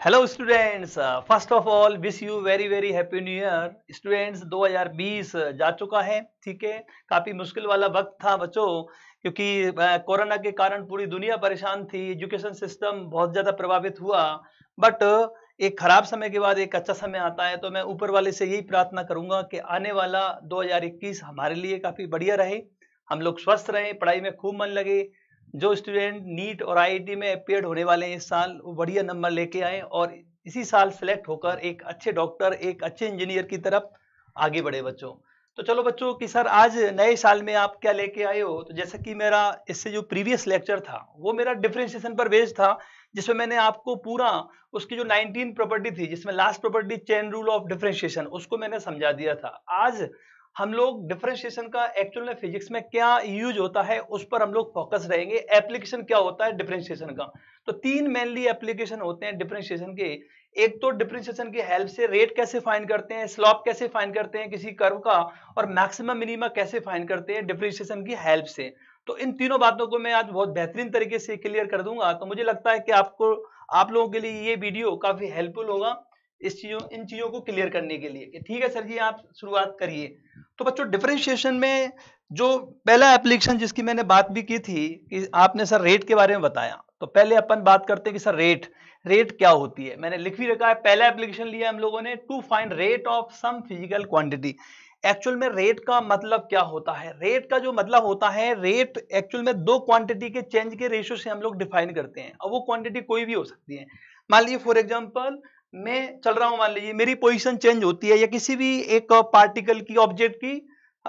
Hello students, first of all wish you very very happy new year. Students 2020 जा चुका है, ठीक है। काफ़ी मुश्किल वाला वक्त था बच्चों, क्योंकि कोरोना के कारण पूरी दुनिया परेशान थी, एजुकेशन सिस्टम बहुत ज़्यादा प्रभावित हुआ। बट एक खराब समय के बाद एक अच्छा समय आता है, तो मैं ऊपर वाले से यही प्रार्थना करूंगा कि आने वाला 2021 हमारे लिए काफ़ी बढ़िया रहे, हम लोग स्वस्थ रहें, पढ़ाई में खूब मन लगे। जो स्टूडेंट नीट और आईआईटी में अपियर्ड होने वाले हैं इस साल, वो बढ़िया नंबर लेके आए और इसी साल सिलेक्ट होकर एक अच्छे डॉक्टर, एक अच्छे इंजीनियर की तरफ आगे बढ़े बच्चों। तो चलो बच्चों कि सर आज नए साल में आप क्या लेके आए हो। तो जैसा कि मेरा इससे जो प्रीवियस लेक्चर था वो मेरा डिफरेंशिएशन पर बेस्ड था, जिसमें मैंने आपको पूरा उसकी जो 19 प्रॉपर्टी थी, जिसमें last property chain rule of differentiation, उसको मैंने समझा दिया था। आज हम लोग डिफरेंशिएशन का एक्चुअल में फिजिक्स में क्या यूज होता है उस पर हम लोग फोकस रहेंगे, एप्लीकेशन क्या होता है डिफरेंशिएशन का। तो तीन मेनली एप्लीकेशन होते हैं डिफरेंशिएशन के। एक तो डिफरेंशिएशन की हेल्प से रेट कैसे फाइंड करते हैं, स्लॉप कैसे फाइंड करते हैं किसी कर्व का, और मैक्सिमम मिनिमा कैसे फाइंड करते हैं डिफरेंशिएशन की हेल्प से। तो इन तीनों बातों को मैं आज बहुत बेहतरीन तरीके से क्लियर कर दूंगा। तो मुझे लगता है कि आप लोगों के लिए ये वीडियो काफी हेल्पफुल होगा इन चीजों को क्लियर करने के लिए। कि ठीक है सर जी, आप शुरुआत करिए। तो बच्चों डिफरेंशिएशन में जो पहला एप्लीकेशन जिसकी मैंने बात भी की थी कि आपने सर रेट के बारे में बताया, तो पहले अपन बात करते हैं कि सर रेट क्या होती है। मैंने लिख भी रखा है, पहला एप्लीकेशन लिया हम लोगों ने, to find rate of some physical quantity. Actual में रेट का मतलब क्या होता है। रेट का जो मतलब होता है, रेट एक्चुअल में दो क्वांटिटी के चेंज के रेशियो से हम लोग डिफाइन करते हैं, और वो क्वांटिटी कोई भी हो सकती है। मान लीजिए फॉर एग्जांपल मैं चल रहा हूं, मान लीजिए मेरी पोजीशन चेंज होती है, या किसी भी एक पार्टिकल की, ऑब्जेक्ट की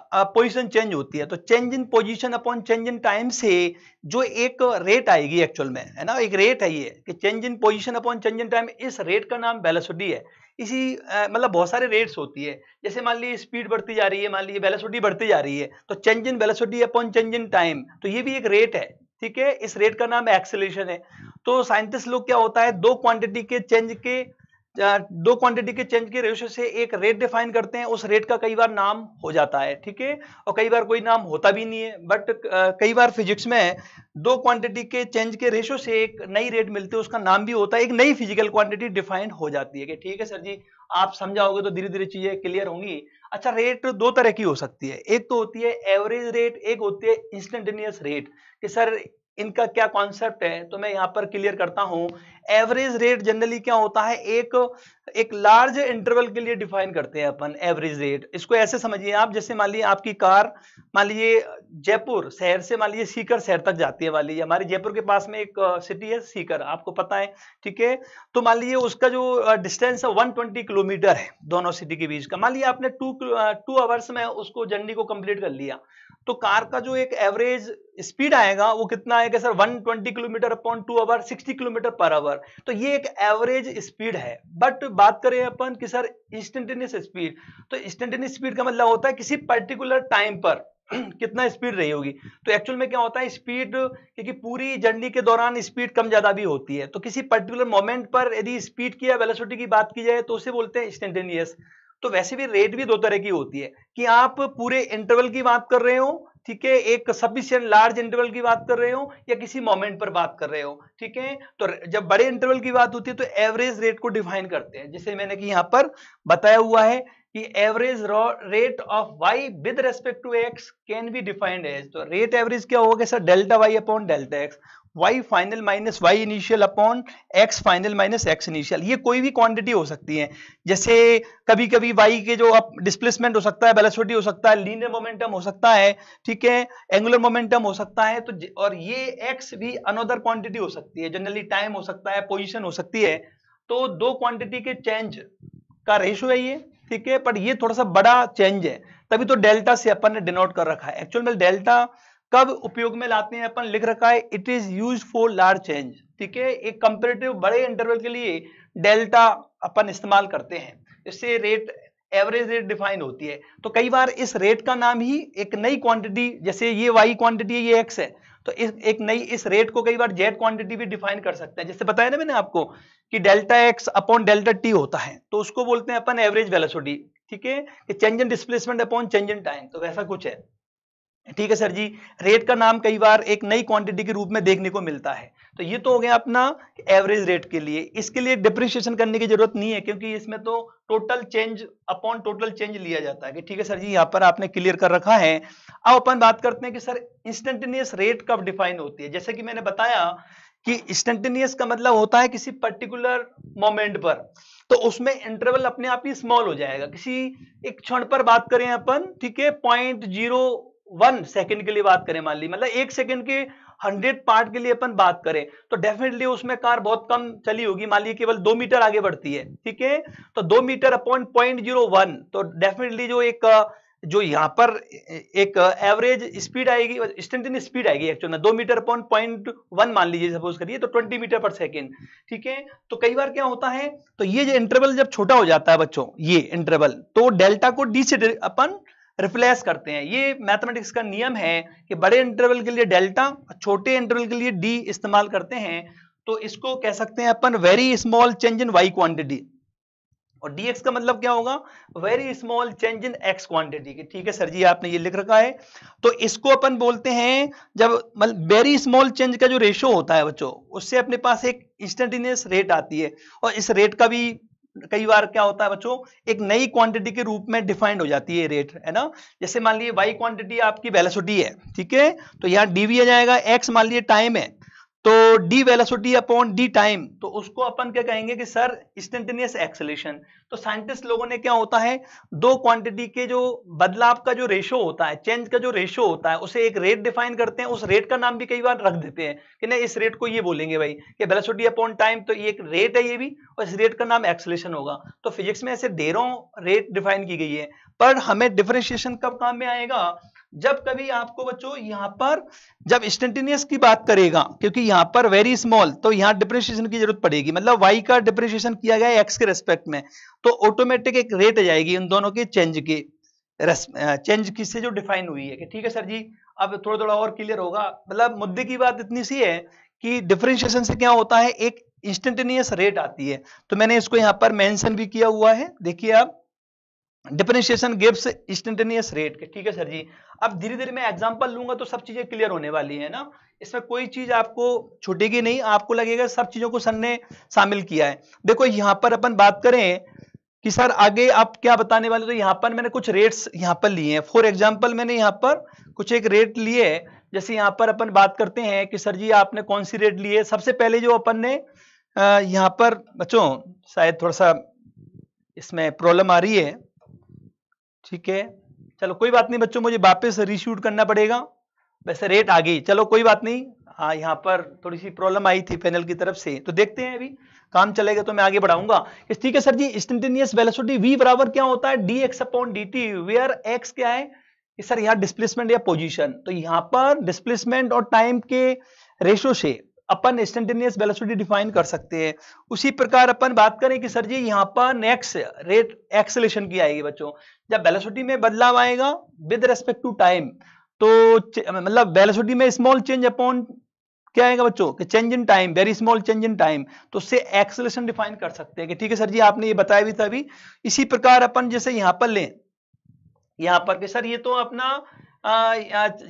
पोजीशन चेंज होती है, तो change in position upon change in time से जो एक रेट आएगी एक्चुअल में, है ना, एक रेट है ये कि change in position upon change in time, इस रेट का नाम वेलोसिटी है। इसी मतलब बहुत सारे रेट्स होती है, जैसे मान लीजिए स्पीड बढ़ती जा रही है, मान लीजिए वेलोसिटी बढ़ती जा रही है, तो change in velocity upon change in time, तो ये भी एक रेट है, ठीक है। इस रेट का नाम एक्सेलरेशन है। तो साइंटिस्ट लोग क्या होता है, दो क्वांटिटी के चेंज के रेशियो से एक रेट डिफाइन करते हैं, उस रेट का कई बार नाम हो जाता है, ठीक है, और कई बार कोई नाम होता भी नहीं है। बट कई बार फिजिक्स में दो क्वांटिटी के चेंज के रेशियो से एक नई रेट मिलती है, उसका नाम भी होता है, एक नई फिजिकल क्वांटिटी डिफाइन हो जाती है। कि ठीक है सर जी, आप समझाओगे तो धीरे धीरे चीजें क्लियर होंगी। अच्छा, रेट दो तरह की हो सकती है, एक तो होती है एवरेज रेट, एक होती है इंस्टेंटेनियस रेट। कि सर इनका क्या कॉन्सेप्ट है, तो मैं यहां पर क्लियर करता हूं। एवरेज रेट जनरली क्या होता है, एक लार्ज इंटरवल के लिए डिफाइन करते हैं अपन एवरेज रेट। इसको ऐसे समझिए आप, जैसे मान लीजिए आपकी कार, मान लीजिए जयपुर शहर से मान लीजिए सीकर शहर तक जाती है। मान लीजिए हमारे जयपुर के पास में एक सिटी है सीकर, आपको पता है, ठीक है। तो मान लीजिए उसका जो डिस्टेंस है 120 किलोमीटर है दोनों सिटी के बीच का। मान लीजिए आपने 2 आवर्स में उसको जर्नी को कंप्लीट कर लिया, तो कार का जो एक एवरेज स्पीड आएगा वो कितना आएगा sir, 120 kilometre upon 2 hour, 60 kilometre per hour. तो ये एक एवरेज स्पीड है। बट बात करें अपन कि सर इंस्टेंटेनियस स्पीड, तो इंस्टेंटेनियस स्पीड का मतलब होता है किसी पर्टिकुलर टाइम पर कितना स्पीड रही होगी। तो एक्चुअल में क्या होता है, स्पीड, क्योंकि पूरी जर्नी के दौरान स्पीड कम ज्यादा भी होती है, तो किसी पर्टिकुलर मोमेंट पर यदि स्पीड की या वेलोसिटी की बात की जाए तो उसे बोलते हैं इंस्टेंटेनियस। तो वैसे भी रेट भी दो तरह की होती है, कि आप पूरे इंटरवल की बात कर रहे हो, ठीक है, एक सफिशिएंट लार्ज इंटरवल की बात कर रहे हो, या किसी मोमेंट पर बात कर रहे हो, ठीक है। तो जब बड़े इंटरवल की बात होती है तो एवरेज रेट को डिफाइन करते हैं, जिसे मैंने कि यहां पर बताया हुआ है कि average rate of Y with respect to X can be defined as. तो रेट एवरेज क्या होगा sir, delta Y upon delta X, Y final minus Y initial upon X final minus X initial. ये कोई भी quantity हो सकती है, जैसे कभी कभी वाई के जो डिस्प्लेसमेंट हो सकता है, वेलोसिटी हो सकता है, लीनियर मोमेंटम हो सकता है, ठीक है, एंगुलर मोमेंटम हो सकता है। तो और ये एक्स भी अनदर क्वांटिटी हो सकती है, जनरली टाइम हो सकता है, पोजीशन हो सकती है। तो दो क्वांटिटी के चेंज का रेशियो है ये, ठीक है, पर ये थोड़ा सा बड़ा चेंज है, तभी तो डेल्टा से अपन ने डिनोट कर रखा है। एक्चुअल में डेल्टा कब उपयोग में लाते हैं, अपन लिख रखा है it is use for large change, ठीक है। एक कंपेरेटिव बड़े इंटरवल के लिए डेल्टा अपन इस्तेमाल करते हैं, इससे रेट एवरेज रेट डिफाइन होती है। तो कई बार इस रेट का नाम ही एक नई क्वांटिटी, जैसे ये वाई क्वांटिटी है, ये एक्स है, तो एक नई इस रेट को कई बार जेड क्वांटिटी भी डिफाइन कर सकते हैं। जैसे बताया ना मैंने आपको कि delta x upon delta T होता है, तो उसको बोलते हैं अपन एवरेज वेलोसिटी, ठीक है, कि change in displacement upon change in time, तो वैसा कुछ है, ठीक है सर जी। रेट का नाम कई बार एक नई क्वांटिटी के रूप में देखने को मिलता है। तो ये तो हो गया अपना एवरेज रेट के लिए। इसके लिए डिफरेंशिएशन करने की जरूरत नहीं है, क्योंकि इसमें तो total change upon total change लिया जाता है कि ठीक है सर जी, यहाँ पर आपने क्लियर कर रखा है। अब अपन बात करते हैं कि सर इंस्टेंटेनियस रेट कब डिफाइन होती है। जैसे कि मैंने बताया कि इंस्टेंटेनियस का मतलब होता है किसी पर्टिकुलर मोमेंट पर, तो उसमें इंटरवल अपने आप ही स्मॉल हो जाएगा। किसी एक क्षण पर बात करें अपन, ठीक है, 0.01 सेकंड के लिए बात करें, मान ली मतलब एक सेकंड के 100 पार्ट के लिए अपन बात करें, तो डेफिनेटली उसमें कार बहुत कम चली होगी, मान लीजिए केवल 2 मीटर आगे बढ़ती है, ठीक है, तो 2 मीटर अपॉन 0.01, तो डेफिनेटली जो यहाँ पर एक एवरेज स्पीड आएगी, इंस्टेंटेनियस स्पीड आएगी एक्चुअल में 2 मीटर अपॉन 0.1 मान लीजिए, सपोज करिए, तो 20 मीटर पर सेकेंड, ठीक है। तो कई बार क्या होता है, तो ये जो इंटरवल जब छोटा हो जाता है बच्चों, ये इंटरवल, तो डेल्टा को डी से अपन रिप्लेस करते हैं। ये मैथमेटिक्स का नियम है कि बड़े इंटरवल के लिए डेल्टा, छोटे इंटरवल के लिए डी इस्तेमाल करते हैं। तो इसको कह सकते हैं अपन very small change in Y quantity, और dx का मतलब क्या होगा, very small change in x quantity की। ठीक है सर जी, आपने ये लिख रखा है। तो इसको अपन बोलते हैं, जब मतलब वेरी स्मॉल चेंज का जो रेशो होता है बच्चों, उससे अपने पास एक इंस्टेंटेनियस रेट आती है, और इस रेट का भी कई बार क्या होता है बच्चों, एक नई क्वांटिटी के रूप में डिफाइंड हो जाती है रेट, है ना। जैसे मान लीजिए y क्वांटिटी आपकी वेलोसिटी है, ठीक है, तो यहाँ dv आ जाएगा, x मान लीजिए टाइम है, तो D velocity upon D time, तो उसको अपन क्या कहेंगे कि सर इंस्टेंटेनियस एक्सेलेरेशन। तो साइंटिस्ट लोगों ने क्या होता है, दो क्वांटिटी के जो बदलाव का जो रेशो होता है, चेंज का जो रेशो होता है, उसे एक रेट डिफाइन करते हैं। उस रेट का नाम भी कई बार रख देते हैं कि नहीं, इस रेट को ये बोलेंगे भाई कि वेलोसिटी अपॉन टाइम, तो ये एक रेट है ये भी, और इस रेट का नाम एक्सेलेरेशन होगा। तो फिजिक्स में ऐसे ढेरों रेट डिफाइन की गई है, पर हमें डिफरेंशिएशन कब काम में आएगा, जब कभी आपको बच्चों यहाँ पर जब इंस्टेंटेनियस की बात करेगा, क्योंकि यहाँ पर वेरी स्मॉल, तो यहाँ डिफरेंशिएशन की जरूरत पड़ेगी, मतलब y का डिफरेंशिएशन किया गया है x के रेस्पेक्ट में, तो ऑटोमेटिक एक रेट आ जाएगी इन दोनों के चेंज की, चेंज किससे जो डिफाइन हुई है कि ठीक है सर जी। अब थोड़ा थोड़ा और क्लियर होगा, मतलब मुद्दे की बात इतनी सी है कि डिफरेंशिएशन से क्या होता है, एक इंस्टेंटेनियस रेट आती है। तो मैंने इसको यहाँ पर मेंशन भी किया हुआ है, देखिए आप, डिफरेंशिएशन गिव्स इंस्टेंटेनियस रेट के। ठीक है सर जी। अब धीरे धीरे मैं एग्जांपल लूंगा तो सब चीजें क्लियर होने वाली है ना, इसमें कोई चीज आपको छूटेगी नहीं, आपको लगेगा सब चीजों को सर ने शामिल किया है। देखो यहाँ पर अपन बात करें कि सर आगे आप क्या बताने वाले, तो यहाँ पर मैंने कुछ रेट्स यहाँ पर लिए हैं। फॉर एग्जाम्पल मैंने यहाँ पर कुछ एक रेट लिए, जैसे यहाँ पर अपन बात करते हैं कि सर जी आपने कौन सी रेट ली है। सबसे पहले जो अपन ने यहाँ पर बच्चों, शायद थोड़ा सा इसमें प्रॉब्लम आ रही है, ठीक है, चलो कोई बात नहीं बच्चों, मुझे वापस रीशूट करना पड़ेगा। वैसे रेट आ गई, चलो कोई बात नहीं। हाँ, यहाँ पर थोड़ी सी प्रॉब्लम आई थी पैनल की तरफ से, तो देखते हैं अभी काम चलेगा तो मैं आगे बढ़ाऊंगा। ठीक है सर जी, इंस्टेंटेनियस वेलोसिटी v बराबर क्या होता है, dx upon dt, where x क्या है कि सर यहाँ डिस्प्लेसमेंट या पोजीशन, तो यहाँ पर डिस्प्लेसमेंट और टाइम के रेशो से अपन इंस्टेंटेनियस वेलोसिटी डिफाइन कर सकते हैं। उसी प्रकार अपन बात करें कि सर जी यहाँ पर नेक्स्ट रेट एक्सेलेरेशन की आएगी बच्चों, जब वेलोसिटी में बदलाव आएगा विद रेस्पेक्ट टू टाइम, तो मतलब वेलोसिटी में स्मॉल चेंज अपॉन क्या आएगा बच्चों कि change in time, very small change in time, तो उससे एक्सेलेरेशन डिफाइन कर सकते हैं कि ठीक है सर जी, आपने ये बताया भी था अभी। इसी प्रकार अपन जैसे यहाँ पर लें, यहाँ पर कि सर ये तो अपना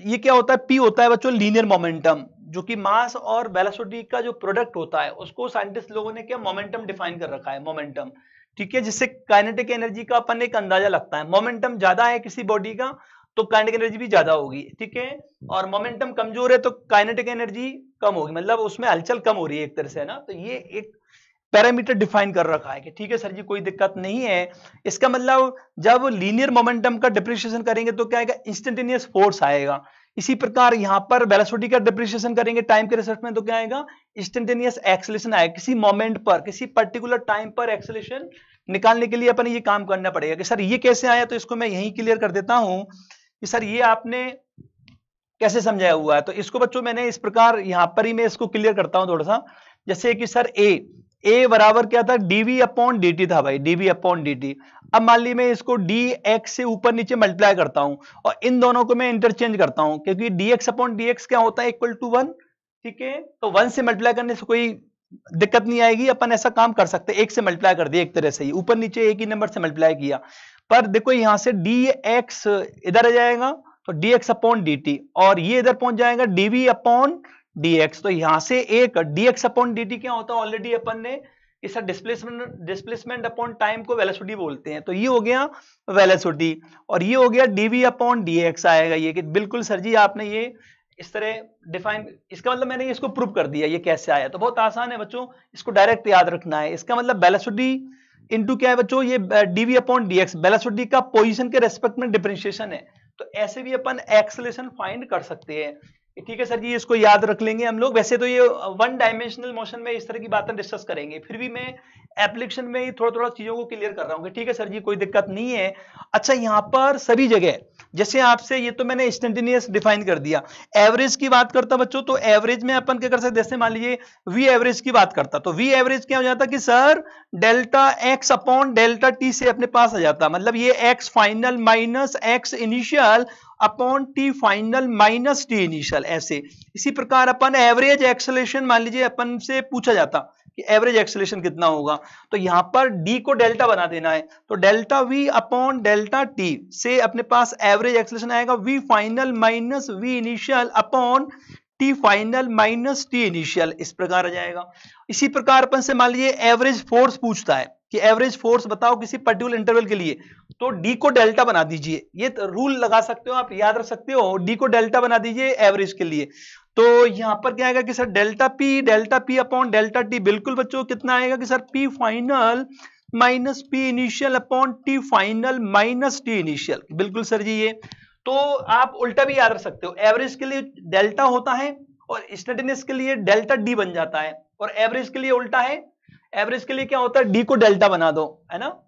ये क्या होता है, P होता है बच्चों लीनियर मोमेंटम, जो कि मास और वेलोसिटी का जो प्रोडक्ट होता है, उसको साइंटिस्ट लोगों ने क्या मोमेंटम डिफाइन कर रखा है, मोमेंटम। ठीक है, जिससे काइनेटिक एनर्जी का अपन एक अंदाजा लगता है। मोमेंटम ज्यादा है किसी बॉडी का तो काइनेटिक एनर्जी भी ज्यादा होगी, ठीक है, और मोमेंटम कमजोर है तो काइनेटिक एनर्जी कम होगी, मतलब उसमें हलचल कम हो रही है एक तरह से, है ना। तो ये एक पैरामीटर डिफाइन कर रखा है कि ठीक है सर जी, कोई दिक्कत नहीं है। इसका मतलब जब लीनियर मोमेंटम का डिप्रिसिएशन करेंगे तो क्या आएगा, इंस्टेंटेनियस फोर्स आएगा। इसी प्रकार यहां पर वेलोसिटी का डिप्रिसिएशन करेंगे टाइम के रिस्पेक्ट में तो क्या आएगा, इंस्टेंटेनियस एक्सेलेरेशन आएगा। किसी मोमेंट पर, किसी पर्टिकुलर टाइम पर एक्सेलेरेशन निकालने के लिए अपन ये काम करना पड़ेगा कि सर ये कैसे आया, तो इसको मैं यहीं क्लियर कर देता हूं कि सर ये आपने कैसे समझाया हुआ है। तो इसको बच्चों मैंने इस प्रकार यहां पर ही मैं इसको क्लियर करता हूं थोड़ा सा, जैसे कि सर ए बराबर क्या था, dv अपॉन dt था भाई, dv अपॉन dt। अब मान ली मैं इसको dx से ऊपर नीचे मल्टीप्लाई करता हूं और इन दोनों को मैं इंटरचेंज करता हूं, क्योंकि dx अपॉन dx क्या होता है, इक्वल टू 1, ठीक है। तो 1 से मल्टीप्लाई करने से कोई दिक्कत नहीं आएगी, अपन ऐसा काम कर सकते हैं, 1 से मल्टीप्लाई कर दिया एक तरह से ही, ऊपर नीचे एक ही नंबर से मल्टीप्लाई किया। पर देखो यहां से dx इधर आ जाएगा तो dx अपॉन dt, और ये इधर पहुंच जाएगा dv अपॉन dx। तो यहां से एक dx अपॉन dt क्या होता है, ऑलरेडी अपन ने इस डिस्प्लेसमेंट अपॉन टाइम को वेलोसिटी बोलते हैं। तो ये हो गया वेलोसिटी, और ये हो गया dv अपॉन dx आएगा ये, कि बिल्कुल सर जी आपने ये इस तरह डिफाइन, इसका मतलब मैंने इसको प्रूव कर दिया ये कैसे आया। तो बहुत आसान है बच्चों, इसको डायरेक्ट याद रखना है। इसका मतलब वेलोसिटी इनटू क्या है बच्चों, ये dv अपॉन dx वेलोसिटी का पोजीशन के रेस्पेक्ट में डिफरेंशिएशन है। तो ऐसे भी अपन एक्सेलरेशन फाइंड कर सकते हैं। ठीक है सर जी, इसको याद रख लेंगे हम लोग। वैसे तो ये वन डायमेंशनल मोशन में इस तरह की बातें डिस्कस करेंगे, फिर भी मैं एप्लीकेशन में थोड़ा थोड़ा चीजों को क्लियर कर रहा हूँ। ठीक है सर जी, कोई दिक्कत नहीं है। अच्छा, यहाँ पर सभी जगह जैसे आपसे, ये तो मैंने इंस्टेंटेनियस डिफाइन कर दिया। एवरेज की बात करता बच्चों, तो एवरेज में अपन क्या कर सकते, जैसे मान लीजिए वी एवरेज की बात करता, तो वी एवरेज क्या हो जाता कि sir delta x upon delta T से अपने पास आ जाता। मतलब ये x final minus X initial upon T final minus T initial, ऐसे। इसी प्रकार अपन एवरेज एक्सेलरेशन मान लीजिए अपन से पूछा जाता कि एवरेज एक्सेलरेशन कितना होगा, तो यहां पर डी को डेल्टा बना देना है। तो delta V upon delta T से अपने पास एवरेज एक्सेलरेशन आएगा V final minus V initial upon T final minus T initial, इस प्रकार आ जाएगा। इसी प्रकार अपन से मान लीजिए एवरेज फोर्स पूछता है कि एवरेज फोर्स बताओ किसी पर्टिकुलर इंटरवल के लिए, तो डी को डेल्टा बना दीजिए। ये रूल लगा सकते हो आप, याद रख सकते हो, डी को डेल्टा बना दीजिए एवरेज के लिए। तो यहां पर क्या आएगा कि sir delta P upon delta T, बिल्कुल बच्चों कितना आएगा कि sir P final minus P initial upon T final minus T initial, बिल्कुल सर जी ये। तो आप उल्टा भी याद रख सकते हो, एवरेज के लिए डेल्टा होता है और इंस्टेंटेनियस के लिए डेल्टा डी बन जाता है, और एवरेज के लिए उल्टा है, एवरेज के लिए क्या होता है डी को डेल्टा बना दो, है ना,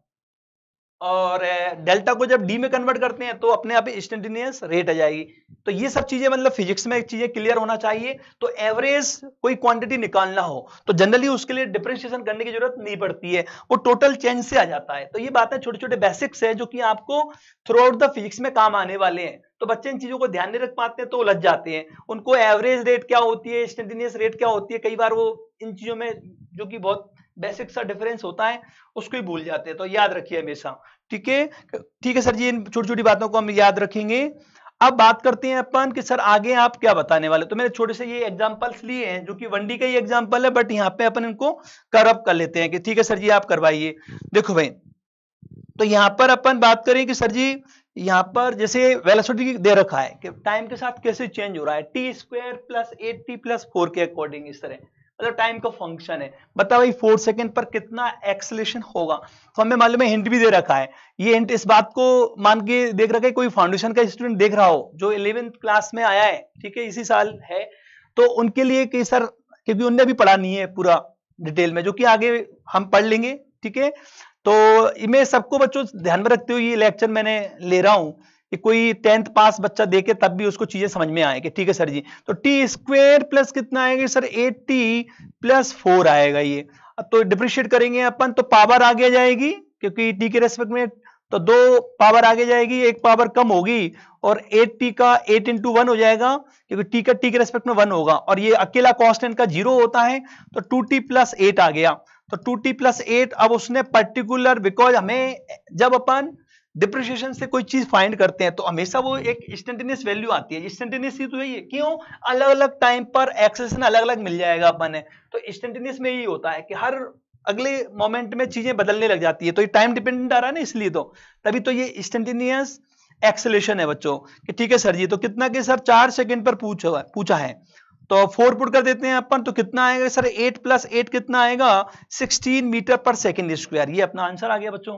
और डेल्टा को जब डी में कन्वर्ट करते हैं तो अपने आप इंस्टेंटेनियस रेट आ जाएगी। तो ये सब चीजें मतलब फिजिक्स में चीजें क्लियर होना चाहिए। तो एवरेज कोई क्वांटिटी निकालना हो तो जनरली उसके लिए डिफरेंशिएशन करने की जरूरत नहीं पड़ती है, वो टोटल चेंज से आ जाता है। तो ये बातें छोटे छोटे बेसिक्स है जो कि आपको थ्रू आउट द फिजिक्स में काम आने वाले हैं। तो बच्चे इन चीजों को ध्यान नहीं रख पाते हैं तो उलझ जाते हैं, उनको एवरेज रेट क्या होती है, इंस्टेंटेनियस रेट क्या होती है, कई बार वो इन चीजों में जो कि बहुत बेसिक सा डिफरेंस होता है उसको ही भूल जाते हैं। तो याद रखिए हमेशा, ठीक है। ठीक है सर जी, इन छोटी छोटी बातों को हम याद रखेंगे। अब बात करते हैं अपन कि सर आगे आप क्या बताने वाले। तो मैंने छोटे से ये एग्जांपल्स लिए हैं जो कि 1D का ही एग्जांपल है, बट यहाँ पे अपन इनको करअप कर लेते हैं कि ठीक है सर जी आप करवाइए। देखो भाई, तो यहाँ पर अपन बात करें कि सर जी यहाँ पर जैसे वेलोसिटी दे रखा है कि टाइम के साथ कैसे चेंज हो रहा है, T square plus 8t plus 4 के अकॉर्डिंग, इस तरह मतलब टाइम का फंक्शन है। बता भाई 4 सेकंड पर कितना एक्सेलरेशन होगा। तो हमें मालूम है, हिंट भी दे रखा है। ये हिंट इस बात को मान के देख रखा है, कोई फाउंडेशन का स्टूडेंट देख रहा हो जो 11th क्लास में आया है, ठीक है, इसी साल है, तो उनके लिए कि सर, क्योंकि उनने भी पढ़ा नहीं है पूरा डिटेल में, जो कि आगे हम पढ़ लेंगे, ठीक है। तो मैं सबको बच्चों ध्यान में रखते हुए ये लेक्चर मैंने ले रहा हूं कि कोई 10th पास बच्चा देखे तब भी उसको चीजें समझ में आए कि ठीक है सर जी। तो टी स्क्वायर प्लस कितना आएगा सर, 8t प्लस 4 आएगा ये। अब तो डिफरेंशिएट करेंगे अपन तो पावर आगे जाएगी, क्योंकि टी के रेस्पेक्ट में तो 2 पावर आगे जाएगी, 1 पावर कम होगी, और 8t का 8 into 1 हो जाएगा, क्योंकि टी का टी के रेस्पेक्ट में 1 होगा, और ये अकेला कांस्टेंट का 0 होता है, तो 2t प्लस 8 आ गया। तो 2t प्लस 8, अब उसने पर्टिकुलर, बिकॉज हमें जब अपन डिप्रिसिएशन से कोई चीज फाइंड करते हैं तो हमेशा वो एक इंस्टेंटेनियस वैल्यू आती है। इंस्टेंटेनियस ही तो है, क्यों, अलग अलग टाइम पर एक्सेलरेशन अलग अलग मिल जाएगा अपन है। तो इंस्टेंटेनियस में यही होता है कि हर अगले मोमेंट में चीजें बदलने लग जाती है, तो ये टाइम डिपेंडेंट आ रहा है ना, इसलिए तो तभी तो ये इंस्टेंटेनियस एक्सेलरेशन है बच्चों कि ठीक है सर जी। तो कितना के सर 4 सेकंड पर पूछा है, तो 4 पुट कर देते हैं अपन, तो कितना आएगा सर, 8 प्लस 8 कितना आएगा, 16 मीटर पर सेकेंड स्क्वायर, ये अपना आंसर आ गया बच्चों।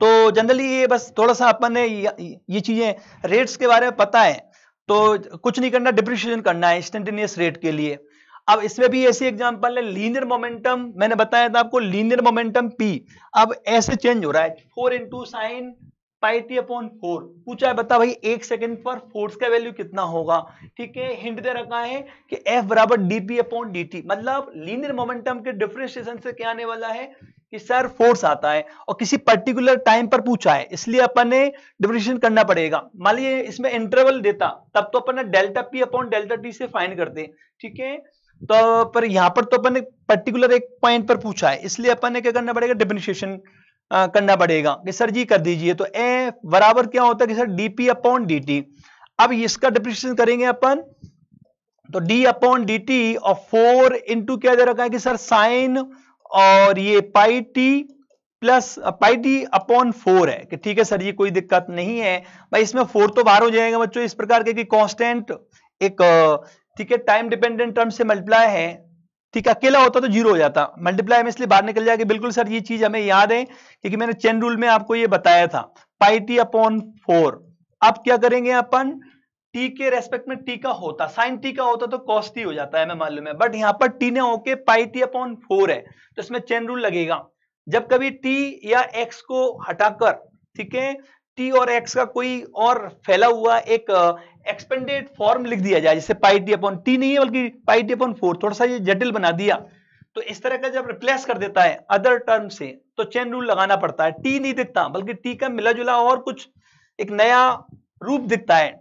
तो जनरली ये बस थोड़ा सा अपन ने ये चीजें रेट्स के बारे में पता है, तो कुछ नहीं करना, डिप्रिसिएशन करना है इंस्टेंटेनियस रेट के लिए। अब इसमें भी ऐसी एग्जांपल है, लीनियर मोमेंटम, मैंने बताया था आपको लीनियर मोमेंटम p, अब ऐसे चेंज हो रहा है, 4 into sin पाई टी अपॉन 4 पूछा है, बता भाई 1 सेकंड पर फोर्स का वैल्यू कितना होगा, ठीक है। हिंट दे रखा है कि F बराबर dp अपॉन dt, मतलब लीनियर मोमेंटम के डिफरेंशिएशन से क्या आने वाला है कि सर फोर्स आता है, और किसी पर्टिकुलर टाइम पर पूछा है, इसलिए अपन ने डिफरेंशिएशन करना पड़ेगा। मान लीजिए इसमें इंटरवल देता तब तो अपन ने delta P upon delta T से फाइंड करते, ठीक है। तो पर यहां पर तो अपन ने पर्टिकुलर एक पॉइंट पर पूछा है, इसलिए अपन ने क्या करना पड़ेगा, डिफरेंशिएशन करना पड़ेगा कि सर जी कर दीजिए। तो ए बराबर क्या होता है कि सर dp अपॉन dt। अब इसका डिफरेंशिएशन करेंगे अपन, तो डी अपॉन डी टी और 4 इंटू क्या दे रखा है कि सर साइन और ये pi T plus pi T upon 4 है कि ठीक है सर जी कोई दिक्कत नहीं है भाई। इसमें 4 तो बाहर हो जाएगा बच्चों इस प्रकार के कि कांस्टेंट एक ठीक है टाइम डिपेंडेंट टर्म से मल्टीप्लाई है, ठीक है अकेला होता तो जीरो हो जाता, मल्टीप्लाई में इसलिए बाहर निकल जाएगा। बिल्कुल सर ये चीज हमें याद है क्योंकि मैंने चेन रूल में आपको ये बताया था पाई टी अपॉन 4। अब क्या करेंगे अपन, टी के रेस्पेक्ट में टी का होता, साइन टी का होता तो कॉस टी हो जाता है, हमें मालूम है, बट यहां पर टी ने होके पाई टी अपॉन 4 है तो इसमें चेन रूल लगेगा। जब कभी टी या एक्स को हटाकर ठीक है टी और एक्स का कोई और फैला हुआ एक एक्सपेंडेड फॉर्म लिख दिया जाए, जैसे पाई टी अपॉन टी नहीं है बल्कि पाई टी अपॉन 4, थोड़ा सा ये जटिल बना दिया, तो इस तरह का जब रिप्लेस कर देता है अदर टर्म से तो चेन रूल लगाना पड़ता है। टी नहीं दिखता बल्कि टी का मिला जुला और कुछ एक नया रूप दिखता है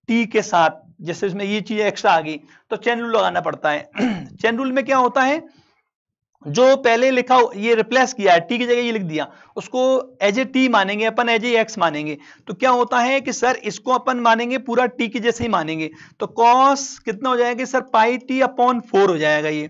टी के साथ, जैसे इसमें ये चीज एक्स्ट्रा आ गई तो चेन रूल लगाना पड़ता है। चेन रूल में क्या होता है, जो पहले लिखा ये रिप्लेस किया है टी की जगह ये लिख दिया उसको एज ए टी मानेंगे अपन, एज ए एक्स मानेंगे, तो क्या होता है कि सर इसको अपन मानेंगे पूरा टी की जैसे ही मानेंगे तो कॉस कितना हो जाएगा सर पाई टी अपॉन 4 हो जाएगा ये।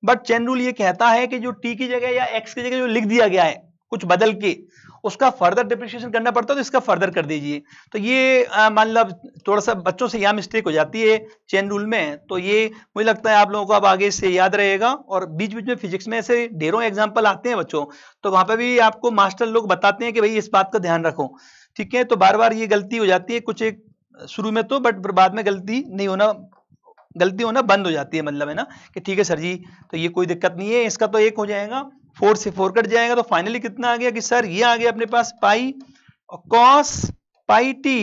बट चेन रूल ये कहता है कि जो टी की जगह या एक्स की जगह जो लिख दिया गया है कुछ बदल के उसका फर्दर डिप्रिसिएशन करना पड़ता है तो इसका फर्दर कर दीजिए। तो ये मान लो थोड़ा सा बच्चों से यहाँ मिस्टेक हो जाती है चेन रूल में, तो ये मुझे लगता है आप लोगों को अब आगे से याद रहेगा। और बीच बीच में फिजिक्स में ऐसे ढेरों एग्जाम्पल आते हैं बच्चों, तो वहां पर भी आपको मास्टर लोग बताते हैं कि भाई इस बात का ध्यान रखो, ठीक है। तो बार बार ये गलती हो जाती है कुछ एक शुरू में तो, बट बाद में गलती नहीं होना, गलती होना बंद हो जाती है, मतलब है ना कि ठीक है सर जी तो ये कोई दिक्कत नहीं है। इसका तो एक हो जाएगा, 4 से 4 कट जाएगा तो फाइनली कितना आ गया कि सर ये आ गया अपने पास पाई और कॉस पाई टी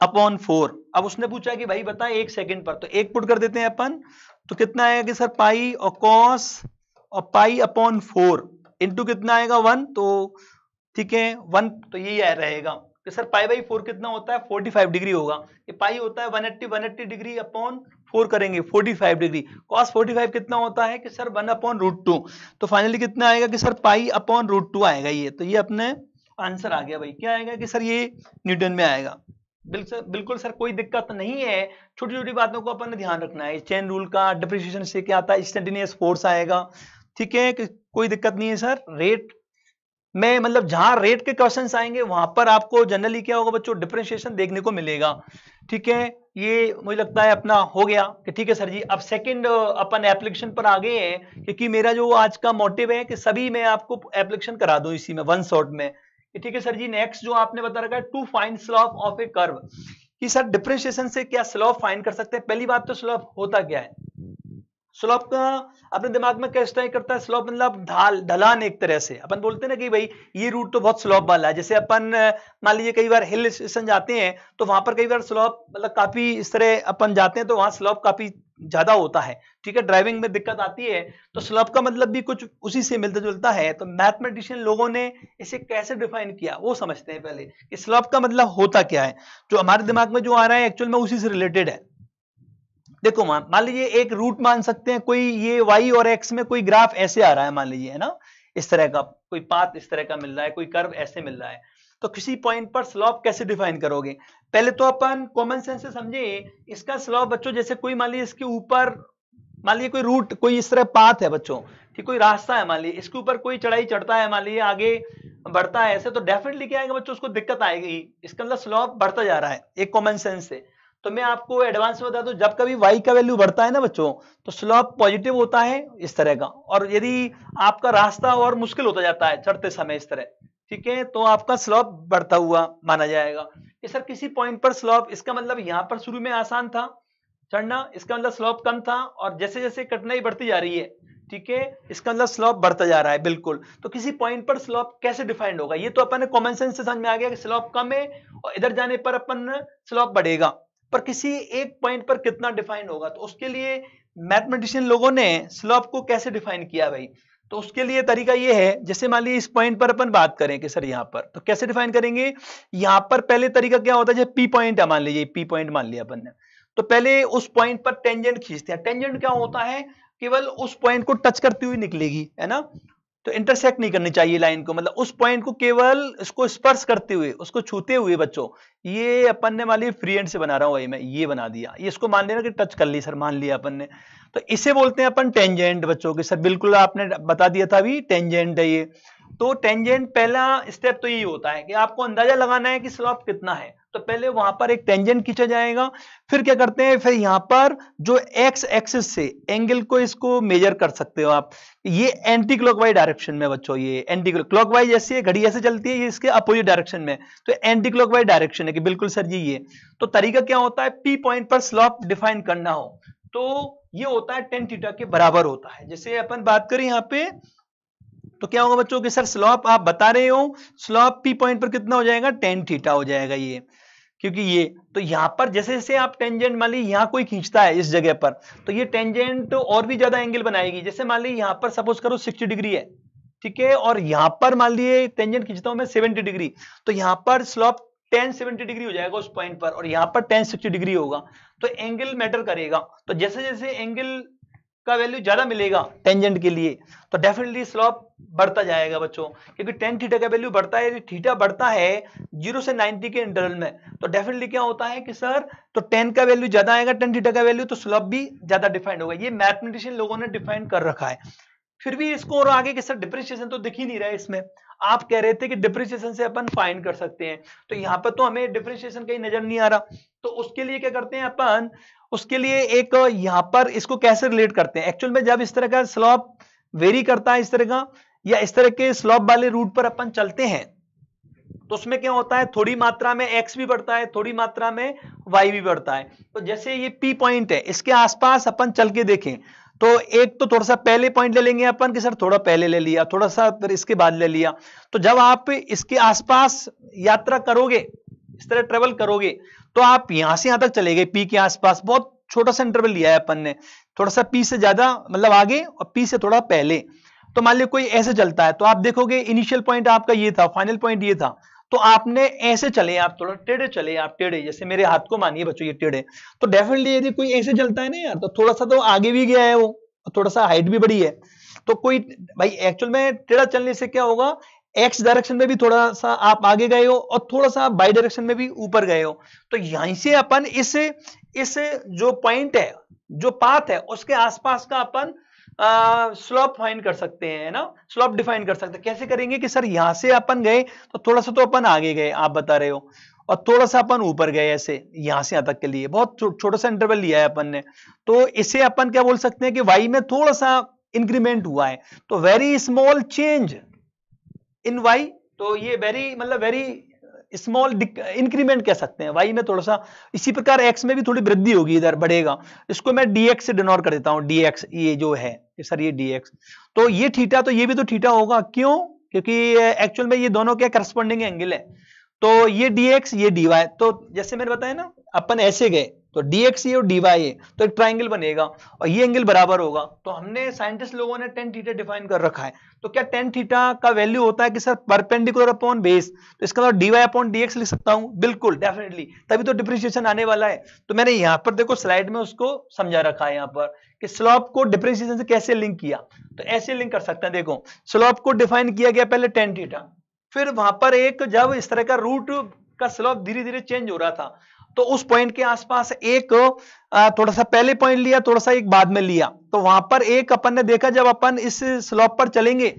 अपॉन 4। अब उसने पूछा कि भाई बता 1 सेकंड पर, तो एक पुट कर देते हैं अपन, तो कितना आएगा कि सर पाई और कॉस और पाई अपॉन 4 इंटू कितना आएगा 1, तो ठीक है 1, तो यही रहेगा कि सर पाई बाई 4 कितना होता है 45 डिग्री होगा, ये पाई होता है 180 डिग्री अपॉन 4 करेंगे 45 डिग्री, कॉस 45 कितना होता है कि सर 1 अपॉन रूट 2, तो फाइनली कितना आएगा कि सर पाई अपॉन रूट 2 आएगा ये। तो ये अपने आंसर आ गया भाई, क्या आएगा कि सर ये न्यूटन में आएगा। बिल्कुल सर कोई दिक्कत नहीं है, छोटी छोटी बातों को अपन ने ध्यान रखना है। चेन रूल का डिप्रिसिएशन से क्या आता है, इंस्टेंटेनियस फोर्स आएगा, ठीक है कि कोई दिक्कत नहीं है सर। रेट में मतलब जहां रेट के क्वेश्चंस आएंगे वहां पर आपको जनरली क्या होगा बच्चों, डिफरेंशिएशन देखने को मिलेगा, ठीक है। ये मुझे लगता है अपना हो गया कि ठीक है सर जी। अब सेकंड अपन एप्लीकेशन पर आ गए हैं, क्योंकि मेरा जो आज का मोटिव है कि सभी मैं आपको एप्लीकेशन करा दूं इसी में वन शॉट में, ठीक है सर जी। नेक्स्ट जो आपने बता रखा है to find slope of a curve, कि सर डिफरेंशिएशन से क्या स्लोप फाइंड कर सकते हैं। पहली बात तो स्लोप होता क्या है, स्लोप का अपने दिमाग में क्या स्ट्राइक करता है, स्लोप मतलब ढलान। एक तरह से अपन बोलते हैं ना कि भाई ये रूट तो बहुत स्लोप वाला है, जैसे अपन मान लीजिए कई बार हिल स्टेशन जाते हैं तो वहां पर कई बार स्लोप मतलब काफी इस तरह अपन जाते हैं तो वहां स्लोप काफी ज्यादा होता है, ठीक है, ड्राइविंग में दिक्कत आती है, तो स्लोप का मतलब भी कुछ उसी से मिलता जुलता है। तो मैथमेटिशियन लोगों ने इसे कैसे डिफाइन किया वो समझते हैं पहले कि स्लोप का मतलब होता क्या है। जो हमारे दिमाग में जो आ रहा है एक्चुअल में उसी से रिलेटेड है। देखो मान लीजिए एक रूट मान सकते हैं, कोई ये y और x में कोई ग्राफ ऐसे आ रहा है मान लीजिए, है ना, इस तरह का कोई पाथ इस तरह का मिल रहा है, कोई कर्व ऐसे मिल रहा है, तो किसी पॉइंट पर स्लोप कैसे डिफाइन करोगे। पहले तो अपन कॉमन सेंस से समझे इसका स्लोप बच्चों, जैसे कोई मान लीजिए इसके ऊपर मान लीजिए कोई रूट कोई इस तरह पाथ है बच्चों, ठीक, कोई रास्ता है मान लीजिए, इसके ऊपर कोई चढ़ाई चढ़ता है मान लीजिए, आगे बढ़ता है ऐसे, तो डेफिनेटली क्या आएगा बच्चों, उसको दिक्कत आएगी, इसका मतलब स्लोप बढ़ता जा रहा है एक कॉमन सेंस से। तो मैं आपको एडवांस में बता दूं, जब कभी y का वैल्यू बढ़ता है ना बच्चों तो स्लोप पॉजिटिव होता है इस तरह का, और यदि आपका रास्ता और मुश्किल होता जाता है चढ़ते समय इस तरह, ठीक है, तो आपका स्लोप बढ़ता हुआ माना जाएगा। कि सर किसी पॉइंट पर स्लोप, इसका मतलब यहाँ पर शुरू में आसान था चढ़ना, इसका मतलब स्लोप कम था, और जैसे जैसे कठिनाई बढ़ती जा रही है, ठीक है, इसका मतलब स्लोप बढ़ता जा रहा है। बिल्कुल, तो किसी पॉइंट पर स्लोप कैसे डिफाइंड होगा, ये तो अपन ने कॉमन सेंस से समझ में आ गया कि स्लोप कम है और इधर जाने पर अपन स्लोप बढ़ेगा, पर किसी एक पॉइंट पर कितना डिफाइन होगा, तो उसके लिए मैथमेटिशियन लोगों ने स्लोप को कैसे डिफाइन किया भाई। तो उसके लिए तरीका ये है, जैसे मान लीजिए इस पॉइंट पर अपन बात करें कि सर यहाँ पर तो कैसे डिफाइन करेंगे। यहाँ पर पहले तरीका क्या होता है, जैसे पी पॉइंट है मान लीजिए, पी पॉइंट मान लिया अपन ने, तो पहले उस पॉइंट पर टेंजेंट खींचते हैं। टेंजेंट क्या होता है, केवल उस पॉइंट को टच करती हुई निकलेगी, है ना, तो इंटरसेक्ट नहीं करनी चाहिए लाइन को, मतलब उस पॉइंट को केवल इसको स्पर्श करते हुए, उसको छूते हुए बच्चों, ये अपन ने मान लिया फ्री हैंड से बना रहा हूं भाई मैं, ये बना दिया, ये इसको मान लेना कि टच कर ली सर, मान लिया अपन ने, तो इसे बोलते हैं अपन टेंजेंट बच्चों के। सर बिल्कुल आपने बता दिया था अभी, टेंजेंट है ये। तो टेंजेंट पहला स्टेप तो यही होता है कि आपको अंदाजा लगाना है कि स्लोप कितना है, तो पहले वहां पर एक टेंजेंट खींचा जाएगा, फिर क्या करते हैं, फिर यहां पर जो एक्स एक्सिस से एंगल को इसको मेजर कर सकते हो आप, ये एंटी क्लॉकवाइज डायरेक्शन में बच्चों, ये एंटी क्लॉकवाइज जैसे घड़ी ऐसे चलती है, ये इसके अपोजिट डायरेक्शन में, तो एंटी क्लॉकवाइज डायरेक्शन है कि बिल्कुल सर जी ये। तो तरीका क्या होता है, पी पॉइंट पर स्लोप डिफाइन करना हो तो ये होता है टेन थीटा के बराबर होता है। जैसे अपन बात करें यहाँ पे तो क्या होगा बच्चों के सर, स्लोप आप बता रहे हो, स्लोप पी पॉइंट पर कितना हो जाएगा, टेन थीटा हो जाएगा ये, क्योंकि ये तो यहां पर जैसे जैसे आप टेंजेंट मान ली यहां कोई खींचता है इस जगह पर, तो ये टेंजेंट और भी ज्यादा एंगल बनाएगी। जैसे मान ली यहां पर सपोज करो 60 डिग्री है, ठीक है, और यहां पर मान लिए टेंजेंट खींचता हूं मैं 70 डिग्री, तो यहां पर स्लोप 1070 डिग्री हो जाएगा उस पॉइंट पर, और यहां पर 1060 डिग्री होगा, तो एंगल मैटर करेगा। तो जैसे जैसे एंगल का वैल्यू ज्यादा मिलेगा टेंजेंट के लिए, तो डेफिनेटली स्लोप बढ़ता जाएगा बच्चों, क्योंकि टेन थीटा का वैल्यू बढ़ता है, थीटा बढ़ता है 0 से 90 के इंटरवल में, तो डेफिनेटली क्या होता है कि सर, तो 10 का वैल्यू ज्यादा आएगा, टेन थीटा का वैल्यू, तो स्लोप भी ज्यादा डिफाइंड होगा। ये मैथमेटिशियन लोगों ने डिफाइन कर रखा है। फिर भी इसको और आगे कि सर डिप्रिसिएशन तो दिख ही नहीं रहा है इसमें, आप कह रहे थे कि डिप्रिसिएशन से अपन फाइंड कर सकते हैं, तो यहाँ पर तो हमें डिप्रिसिएशन कहीं नजर नहीं आ रहा, तो उसके लिए क्या करते हैं अपन, उसके लिए एक यहाँ पर इसको कैसे रिलेट करते हैं, एक्चुअल में जब इस तरह का स्लोप वेरी करता है इस तरह का, या इस तरह के स्लोप वाले रूट पर अपन चलते हैं, तो उसमें क्या होता है, थोड़ी मात्रा में x भी बढ़ता है, थोड़ी मात्रा में y भी बढ़ता है। तो जैसे ये P पॉइंट है, इसके आसपास अपन चल के देखें, तो एक तो थोड़ा सा पहले पॉइंट ले लेंगे अपन कि सर थोड़ा पहले ले लिया, थोड़ा सा फिर इसके बाद ले लिया, तो जब आप इसके आसपास यात्रा करोगे, इस तरह ट्रेवल करोगे, तो आप यहां से यहां तक चले गए P के आसपास, बहुत छोटा सा इंटरवल लिया है अपन ने, थोड़ा सा P से ज्यादा मतलब आगे और P से थोड़ा पहले। तो मान लो कोई ऐसे चलता है, तो आप देखोगे इनिशियल पॉइंट आपका ये था, फाइनल पॉइंट ये था, तो आपने ऐसे चले, आप थोड़ा टेढ़े चले, आप टेढ़े, जैसे मेरे हाथ को मानिए बच्चों ये टेढ़े, तो डेफिनेटली यदि कोई ऐसे चलता है ना यार, तो थोड़ा सा तो आगे भी गया है वो, थोड़ा सा हाइट भी बढ़ी है, तो कोई भाई एक्चुअल में टेढ़ा चलने से क्या होगा, एक्स डायरेक्शन में भी थोड़ा सा आप आगे गए हो और थोड़ा सा आप बाई डायरेक्शन में भी ऊपर गए हो, तो यहीं से अपन इस जो पॉइंट है, जो पाथ है, उसके आसपास का अपन स्लोप फाइंड कर सकते हैं ना, स्लोप डिफाइन कर सकते हैं। कैसे करेंगे कि सर यहां से अपन गए तो थोड़ा सा तो अपन आगे गए आप बता रहे हो, और थोड़ा सा अपन ऊपर गए, ऐसे यहां से यहां तक के लिए बहुत छोटा सा इंटरवल लिया है अपन ने, तो इसे अपन क्या बोल सकते हैं कि वाई में थोड़ा सा इंक्रीमेंट हुआ है, तो very small change in Y, तो ये वेरी मतलब वेरी स्मॉल इंक्रीमेंट कह सकते हैं वाई में थोड़ा सा। इसी प्रकार एक्स में भी थोड़ी वृद्धि होगी, इधर बढ़ेगा, इसको मैं डीएक्स से डिनोट कर देता हूं, डीएक्स ये जो है सर ये डीएक्स, तो ये थीटा, तो ये भी तो थीटा होगा, क्यों, क्योंकि एक्चुअल में ये दोनों क्या करस्पॉन्डिंग एंगल है, तो ये dx ये dy, तो जैसे मैंने बताया ना अपन ऐसे गए तो dx ये और dy ये, तो एक ट्राइंगल बनेगा और ये एंगल बराबर होगा। तो हमने साइंटिस्ट लोगों ने tan थीटा डिफाइन कर रखा है, तो क्या tan थीटा का वैल्यू होता है कि सर परपेंडिकुलर अपॉन बेस, तो इसका मतलब dy अपॉन dx लिख सकता हूं, बिल्कुल डेफिनेटली, तभी तो डिप्रिसिएशन आने वाला है। तो मैंने यहां पर देखो स्लाइड में उसको समझा रखा है यहाँ पर कि स्लोप को डिप्रिसिएशन से कैसे लिंक किया, तो ऐसे लिंक कर सकते हैं। देखो स्लोप को डिफाइन किया गया पहले tan थीटा, फिर वहां पर एक जब इस तरह का रूट का स्लोप धीरे धीरे चेंज हो रहा था, तो उस पॉइंट के आसपास एक थोड़ा सा पहले पॉइंट लिया, थोड़ा सा एक बाद में लिया, तो वहां पर एक अपन ने देखा जब अपन इस स्लोप पर चलेंगे,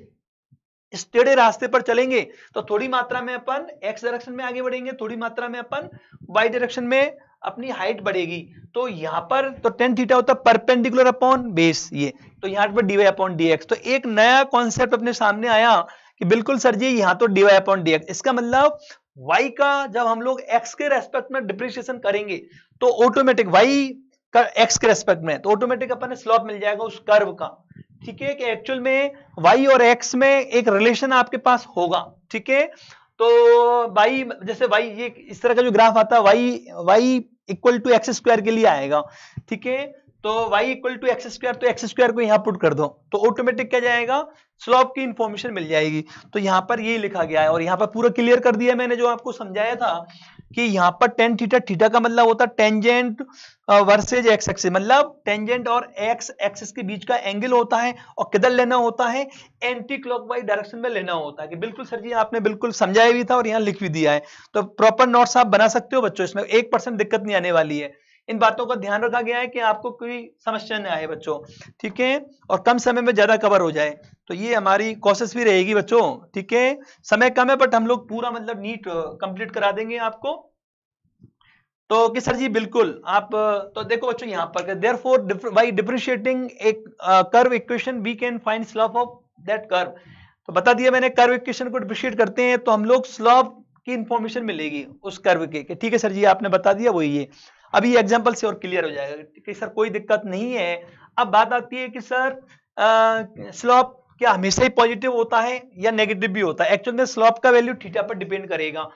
इस टेढ़े रास्ते पर चलेंगे, तो थोड़ी मात्रा में अपन एक्स डायरेक्शन में आगे बढ़ेंगे, थोड़ी मात्रा में अपन वाई डायरेक्शन में अपनी हाइट बढ़ेगी। तो यहाँ पर तो tan थीटा होता है परपेंडिकुलर अपॉन बेस, ये तो यहाँ पर dy अपॉन dx, तो एक नया कॉन्सेप्ट अपने सामने आया कि बिल्कुल सर जी यहाँ तो dy अपॉन dx, इसका मतलब y का जब हम लोग x के रेस्पेक्ट में डिप्रिसिएशन करेंगे तो ऑटोमेटिक y का x के रेस्पेक्ट में, तो ऑटोमेटिक अपन स्लोप मिल जाएगा उस कर्व का, ठीक है, कि एक्चुअल में y और x में एक रिलेशन आपके पास होगा, ठीक है। तो y जैसे y ये इस तरह का जो ग्राफ आता है y equal to X square के लिए आएगा, ठीक है, तो y equal to X square, तो एक्स स्क्वायर को यहाँ पुट कर दो तो ऑटोमेटिक क्या जाएगा, स्लोप की इंफॉर्मेशन मिल जाएगी। तो यहाँ पर ये लिखा गया है और यहाँ पर पूरा क्लियर कर दिया मैंने जो आपको समझाया था कि यहाँ पर टेन थीटा, थीटा का मतलब होता है टेंजेंट वर्सेज एक्स एक्सिस, मतलब टेंजेंट और एक्स एक्सिस के बीच का एंगल होता है और किधर लेना होता है, एंटी क्लॉकवाइज डायरेक्शन में लेना होता है। कि बिल्कुल सर जी आपने बिल्कुल समझाया भी था और यहाँ लिख भी दिया है, तो प्रॉपर नोट्स आप बना सकते हो बच्चों, इसमें 1% दिक्कत नहीं आने वाली है। इन बातों का ध्यान रखा गया है कि आपको कोई समस्या न आए बच्चों, ठीक है, और कम समय में ज्यादा कवर हो जाए। तो ये हमारी कोशिश भी रहेगी बच्चों, ठीक है। समय कम है बट हम लोग पूरा मतलब नीट कंप्लीट करा देंगे आपको। तो कि सर जी बिल्कुल आप, तो देखो बच्चों यहाँ पर देयरफॉर बाय डिफरेंशिएटिंग एक curve equation we can find slope of that curve. तो बता दिया मैंने, कर्व इक्वेशन को डिफरेंशिएट करते हैं तो हम लोग स्लोप की इंफॉर्मेशन मिलेगी उस कर्व के, ठीक है सर जी आपने बता दिया वही है। अभी एग्जांपल से और क्लियर हो जाएगा कि सर कोई दिक्कत नहीं है। अब बात आती है कि सर स्लोप क्या हमेशा ही पॉजिटिव होता है या नेगेटिव भी होता है। एक्चुअल में स्लोप का वैल्यू थीटा पर डिपेंड करेगा।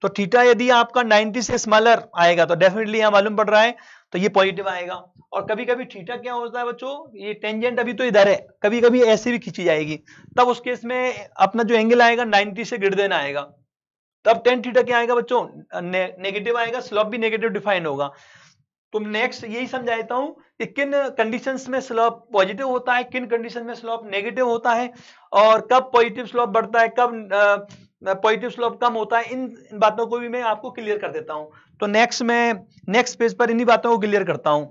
तो थीटा यदि आपका 90 से स्मॉलर आएगा तो डेफिनेटली यहां मालूम पड़ रहा है तो ये पॉजिटिव आएगा। और कभी कभी थीटा क्या होता है बच्चों, ये टेंजेंट अभी तो इधर है, कभी कभी ऐसे भी खींची जाएगी, तब उस केस में अपना जो एंगल आएगा 90 से ग्रेटर देन आएगा, तब टेन थीटा क्या आएगा बच्चों, नेगेटिव आएगा, स्लोप भी नेगेटिव डिफाइन होगा। तो नेक्स्ट यही समझाता हूं कि किन कंडीशंस में स्लोप पॉजिटिव होता है, किन कंडीशन में स्लोप नेगेटिव होता है, और कब पॉजिटिव स्लोप बढ़ता है, कब पॉजिटिव स्लोप कम होता है। इन बातों को भी मैं आपको क्लियर कर देता हूं। तो नेक्स्ट पेज पर इन्हीं बातों को क्लियर करता हूं।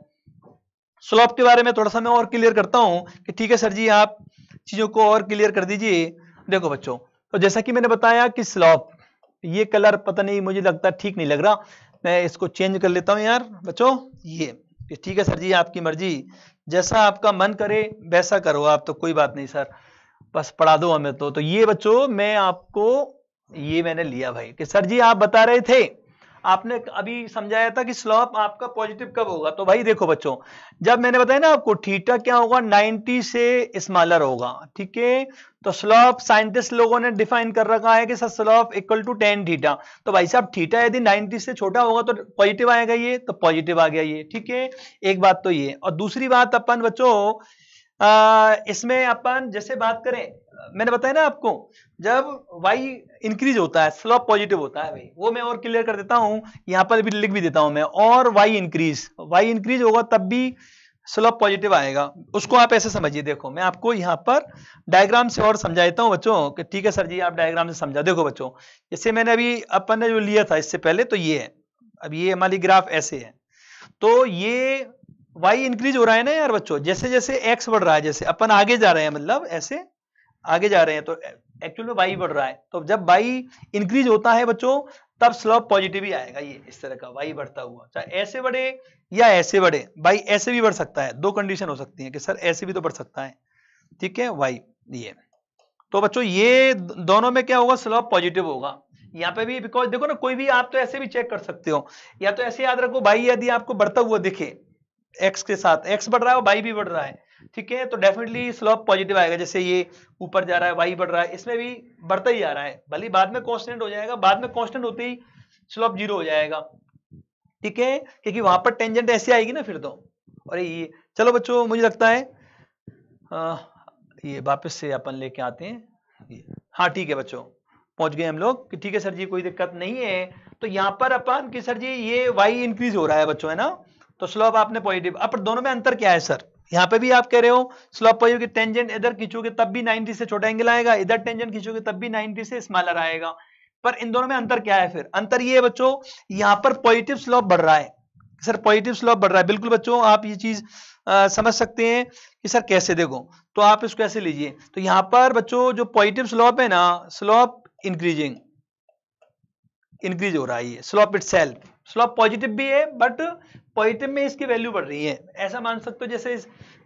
स्लोप के बारे में थोड़ा सा मैं और क्लियर करता हूं कि ठीक है सर जी आप चीजों को और क्लियर कर दीजिए। देखो बच्चों, तो जैसा कि मैंने बताया कि स्लोप, ये कलर पता नहीं मुझे लगता ठीक नहीं लग रहा, मैं इसको चेंज कर लेता हूं यार बच्चों। ये ठीक है सर जी आपकी मर्जी, जैसा आपका मन करे वैसा करो आप, तो कोई बात नहीं सर, बस पढ़ा दो हमें। तो ये बच्चों मैं आपको ये मैंने लिया भाई कि सर जी आप बता रहे थे, आपने अभी समझाया था कि स्लोप आपका पॉजिटिव कब होगा। तो भाई देखो बच्चों, जब मैंने बताया ना आपको थीटा क्या होगा, 90 से स्मॉलर होगा, ठीक है। तो स्लोप साइंटिस्ट लोगों ने डिफाइन कर रखा है कि sir slope equal to tan theta. तो भाई साहब थीटा यदि 90 से छोटा होगा तो पॉजिटिव आएगा, ये तो पॉजिटिव आ गया ये, ठीक है। एक बात तो ये, और दूसरी बात अपन बच्चों इसमें अपन जैसे बात करें, मैंने बताया ना आपको जब y इंक्रीज होता है स्लोप पॉजिटिव होता है भाई, वो मैं और क्लियर कर देता हूं, यहां पर भी लिख भी देता हूं मैं, और y इंक्रीज होगा तब भी स्लोप पॉजिटिव आएगा। उसको आप ऐसे समझिए, देखो मैं आपको यहां पर डायग्राम से और समझाता हूं बच्चों कि ठीक है सर जी आप डायग्राम से समझा। देखो बच्चों, जैसे मैंने अभी अपन ने जो लिया था इससे पहले, तो ये है, अब ये हमारी ग्राफ ऐसे है, तो ये y इंक्रीज हो रहा है ना यार बच्चों, जैसे जैसे x बढ़ रहा है, जैसे अपन आगे जा रहे हैं, मतलब ऐसे आगे जा रहे हैं, तो एक्चुअल में y बढ़ रहा है। तो जब y इंक्रीज होता है बच्चों तब स्लोप पॉजिटिव ही आएगा, ये इस तरह का y बढ़ता हुआ, चाहे ऐसे बढ़े या ऐसे बढ़े। y ऐसे भी बढ़ सकता है, दो कंडीशन हो सकती है कि सर ऐसे भी तो बढ़ सकता है, ठीक है y ये। तो बच्चों ये दोनों में क्या होगा, स्लोप पॉजिटिव होगा यहाँ पे भी, बिकॉज देखो ना कोई भी आप तो ऐसे भी चेक कर सकते हो, या तो ऐसे याद रखो भाई यदि आपको बढ़ता हुआ दिखे x के साथ, x बढ़ रहा है और y भी बढ़ रहा है, ठीक है, तो डेफिनेटली स्लोप पॉजिटिव आएगा। जैसे ये ऊपर जा रहा है y बढ़ रहा है, इसमें भी बढ़ता ही जा रहा है, भले बाद में कांस्टेंट हो जाएगा, बाद में कांस्टेंट होते ही स्लोप जीरो हो जाएगा, ठीक है, क्योंकि वहां पर टेंजेंट ऐसे आएगी ना फिर तो। और ये चलो बच्चों मुझे लगता है ये वापस से अपन लेके आते हैं, हाँ ठीक है बच्चों पहुंच गए हम लोग कि ठीक है सर जी कोई दिक्कत नहीं है। तो यहाँ पर अपन कि सर जी ये y इंक्रीज हो रहा है बच्चों, है ना, तो स्लोप आपने पॉजिटिव। अब दोनों में अंतर क्या है सर, यहाँ पे भी आप कह रहे हो स्लोप पॉजिटिव की, टेंजेंट इधर खींचोगे तब भी 90 से छोटा एंगल आएगा, इधर टेंजेंट खींचोगे तब भी 90 से स्मॉलर आएगा। पर इन दोनों में अंतर क्या है, फिर अंतर ये है बच्चों, यहाँ पर पॉजिटिव स्लोप बढ़ रहा है सर, पॉजिटिव स्लोप बढ़ रहा है। बिल्कुल बच्चों आप ये चीज समझ सकते हैं कि सर कैसे, देखो तो आप इसको ऐसे लीजिए, तो यहाँ पर बच्चों जो पॉजिटिव स्लोप है ना, स्लोप इंक्रीज हो रहा है, ये स्लोप इटसेल्फ, स्लोप पॉजिटिव भी है बट पॉजिटिव में इसकी वैल्यू बढ़ रही है, ऐसा मान सकते हो। जैसे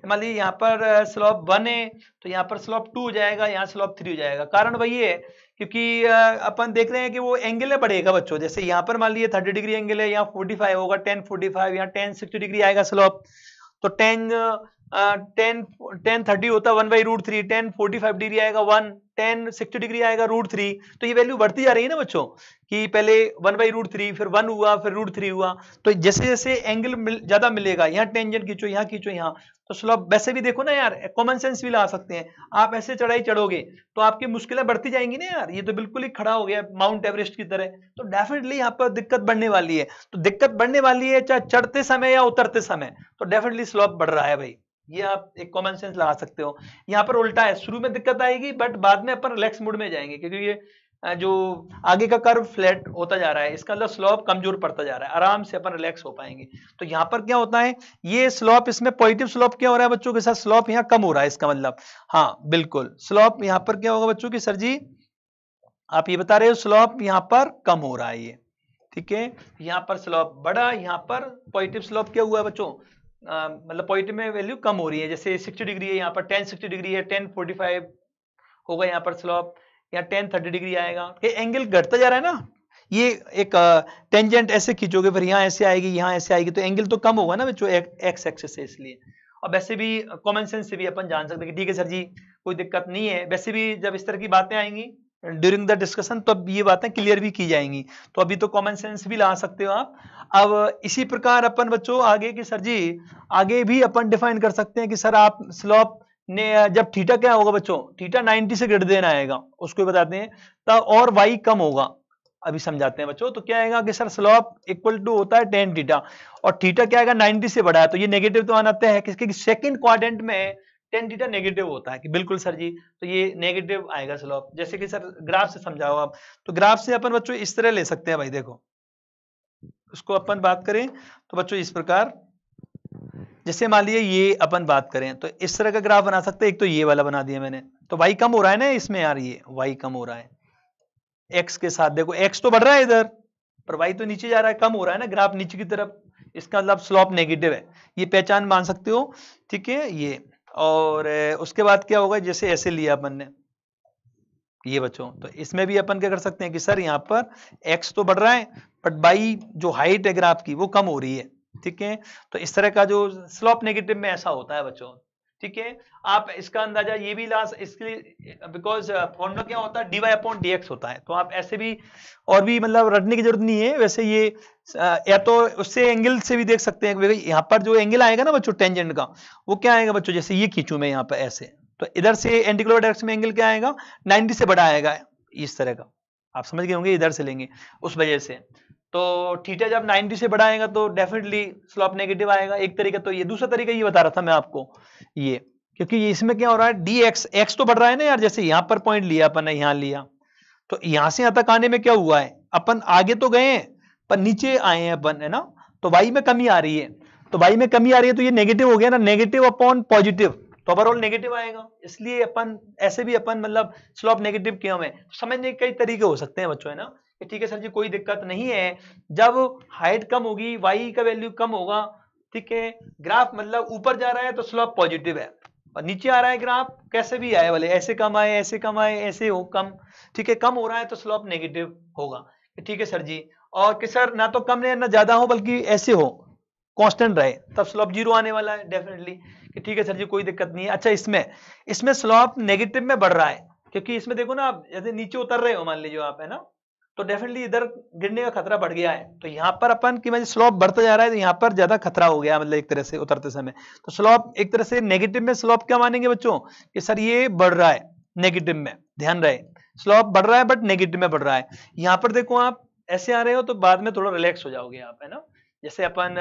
मान लीजिए यहाँ पर स्लोप 1 है तो यहाँ पर स्लोप 2 हो जाएगा, यहाँ स्लोप 3 हो जाएगा। कारण वही है क्योंकि अपन देख रहे हैं कि वो एंगल बढ़ेगा बच्चों, जैसे यहाँ पर मान लीजिए 30 डिग्री एंगल है, यहाँ 45 होगा, 10 45, यहाँ 10 60 डिग्री आएगा स्लोप, तो 10 10 30 होता है 1/√3, 10 45 डिग्री आएगा 1, 10 60 डिग्री आएगा √3। तो ये वैल्यू बढ़ती जा रही है ना बच्चों, कि पहले 1/√3, फिर 1 हुआ, फिर √3 हुआ। तो जैसे जैसे एंगल ज्यादा मिलेगा, यहाँ टेंजेंट खींचो, यहाँ खींचो, यहाँ, तो स्लोप वैसे भी देखो ना यार, कॉमन सेंस भी ला सकते हैं। आप ऐसे चढ़ाई चढ़ोगे तो आपकी मुश्किलें बढ़ती जाएंगी ना यार, ये तो बिल्कुल ही खड़ा हो गया माउंट एवरेस्ट की तरह। तो डेफिनेटली यहाँ पर दिक्कत बढ़ने वाली है। तो दिक्कत बढ़ने वाली है चाहे चढ़ते समय या उतरते समय, तो डेफिनेटली स्लोप बढ़ रहा है भाई। ये आप एक कॉमन सेंस लगा सकते हो। यहाँ पर उल्टा है, शुरू में दिक्कत आएगी बट बाद में अपन रिलैक्स मूड में जाएंगे, क्योंकि ये जो आगे का कर्व फ्लैट होता जा रहा है, इसका मतलब स्लोप कमजोर पड़ता जा रहा है, आराम से अपन रिलैक्स हो पाएंगे। तो यहाँ पर क्या होता है, ये स्लोप, इसमें पॉजिटिव स्लोप क्या हो रहा है बच्चों के साथ, स्लोप यहाँ कम हो रहा है, इसका मतलब, हाँ बिल्कुल स्लोप यहाँ पर क्या होगा बच्चों की, सर जी आप ये बता रहे हो स्लोप यहाँ पर कम हो रहा है ये, ठीक है। यहाँ पर स्लोप बढ़ा, यहाँ पर पॉजिटिव स्लोप क्या हुआ बच्चों, मतलब पॉजिटिव में वैल्यू कम हो रही है। जैसे 60 डिग्री है, यहाँ पर 10 60 डिग्री है, 10 45 होगा यहाँ पर स्लोप, यहाँ 10 30 डिग्री आएगा। ये एंगल घटता जा रहा है ना, ये एक टेंजेंट ऐसे खींचोगे, फिर यहाँ ऐसे आएगी, यहाँ ऐसे आएगी, तो एंगल तो कम होगा ना बच्चों एक्स एक्सिस से, इसलिए। और वैसे भी कॉमन सेंस से भी अपन जान सकते हैं कि ठीक है सर जी कोई दिक्कत नहीं है। वैसे भी जब इस तरह की बातें आएंगी ड्यूरिंग द डिस्कशन, तो अब ये बातें क्लियर भी की जाएंगी, तो अभी तो कॉमन सेंस भी ला सकते हो आप। अब इसी प्रकार अपन बच्चों आगे की, सर जी आगे भी अपन डिफाइन कर सकते हैं कि सर आप स्लोप ने जब थीटा क्या होगा बच्चों, थीटा 90 से ग्रेटर देन आएगा, उसको बताते हैं तब, और वाई कम होगा, अभी समझाते हैं बच्चों। तो क्या आएगा कि सर स्लोप इक्वल टू होता है tan थीटा, और थीटा क्या आएगा 90 से बड़ा है, तो ये नेगेटिव तो आना तय है, किसके सेकंड क्वाड्रेंट में tan थीटा नेगेटिव होता है, कि बिल्कुल सर जी, तो ये नेगेटिव आएगा स्लोप। जैसे कि सर ग्राफ से समझाओ आप, तो ग्राफ से अपन बच्चों इस तरह ले सकते हैं भाई, देखो उसको अपन बात करें तो बच्चों इस प्रकार, जैसे मान लीजिए ये अपन बात करें तो इस तरह का ग्राफ बना सकते हैं। एक तो ये वाला बना दिया मैंने, तो वाई कम हो रहा है ना इसमें यार, ये वाई कम हो रहा है एक्स के साथ, देखो एक्स तो बढ़ रहा है इधर, पर वाई तो नीचे जा रहा है, कम हो रहा है ना ग्राफ नीचे की तरफ, इसका मतलब स्लोप नेगेटिव है, ये पहचान मान सकते हो, ठीक है ये। और उसके बाद क्या होगा, जैसे ऐसे लिया अपन ने ये बच्चों, तो इसमें भी अपन क्या कर सकते हैं कि सर यहाँ पर एक्स तो बढ़ रहा है बट बाई जो हाइट है ग्राफ की वो कम हो रही है, ठीक है। तो इस तरह का जो स्लोप नेगेटिव में ऐसा होता है बच्चों, ठीक है। आप इसका अंदाजा ये भी ला, इसके लिए बिकॉज फॉर्मूला क्या होता है, dy/dx होता है, तो आप ऐसे भी और भी मतलब रटने की जरूरत नहीं है। वैसे ये या तो उससे एंगल से भी देख सकते हैं, यहाँ पर जो एंगल आएगा ना बच्चों टेंजेंट का, वो क्या आएगा बच्चों, जैसे ये खींचू मैं यहाँ पर ऐसे, तो इधर से एंटीक्लॉक डायरेक्शन में एंगल क्या आएगा 90 से बड़ा आएगा, इस तरह का, आप समझ गए होंगे, इधर से लेंगे उस वजह से। तो थीटा जब 90 से बड़ा आएगा तो डेफिनेटली स्लोप नेगेटिव आएगा, एक तरीका तो ये। दूसरा तरीका ये बता रहा था मैं आपको, ये क्योंकि ये इसमें क्या हो रहा है dx, x तो बढ़ रहा है ना यार, जैसे यहाँ पर पॉइंट लिया अपन ने, यहाँ लिया, तो यहाँ से यहाँ तक आने में क्या हुआ है, अपन आगे तो गए हैं पर नीचे आए हैं अपन, है ना, तो y में कमी आ रही है, तो y में कमी आ रही है तो ये नेगेटिव हो गया ना, नेगेटिव अपॉन पॉजिटिव, तो ओवरऑल नेगेटिव आएगा। इसलिए अपन ऐसे भी अपन मतलब स्लोप नेगेटिव क्यों है, समझने के कई तरीके हो सकते हैं बच्चों, है ना, कि ठीक है सर जी कोई दिक्कत नहीं है, जब हाइट कम होगी y का वैल्यू कम होगा, ठीक है, ग्राफ मतलब ऊपर जा रहा है तो स्लोप पॉजिटिव है, और नीचे आ रहा है ग्राफ कैसे भी आए, वाले ऐसे कम आए, ऐसे कम आए, ऐसे हो कम, ठीक है, कम हो रहा है तो स्लोप नेगेटिव होगा, ठीक है सर जी। और कि सर ना तो कम ना ज्यादा हो बल्कि ऐसे हो कांस्टेंट रहे, तब स्लोप जीरो आने वाला है डेफिनेटली, कि ठीक है सर जी कोई दिक्कत नहीं है। अच्छा इसमें स्लोप नेगेटिव में बढ़ रहा है, क्योंकि इसमें देखो ना आप जैसे नीचे उतर रहे हो मान लीजिए आप, है ना, तो डेफिनेटली इधर गिरने का खतरा बढ़ गया है, तो यहाँ पर अपन की मतलब स्लोप बढ़ता जा रहा है तो यहाँ पर ज्यादा खतरा हो गया, मतलब एक तरह से उतरते समय, तो स्लोप एक तरह से नेगेटिव में स्लोप क्या मानेंगे बच्चों कि सर ये बढ़ रहा है नेगेटिव में, ध्यान रहे स्लोप बढ़ रहा है बट नेगेटिव में बढ़ रहा है। यहाँ पर देखो आप ऐसे आ रहे हो तो बाद में थोड़ा रिलैक्स हो जाओगे आप, है ना, जैसे अपन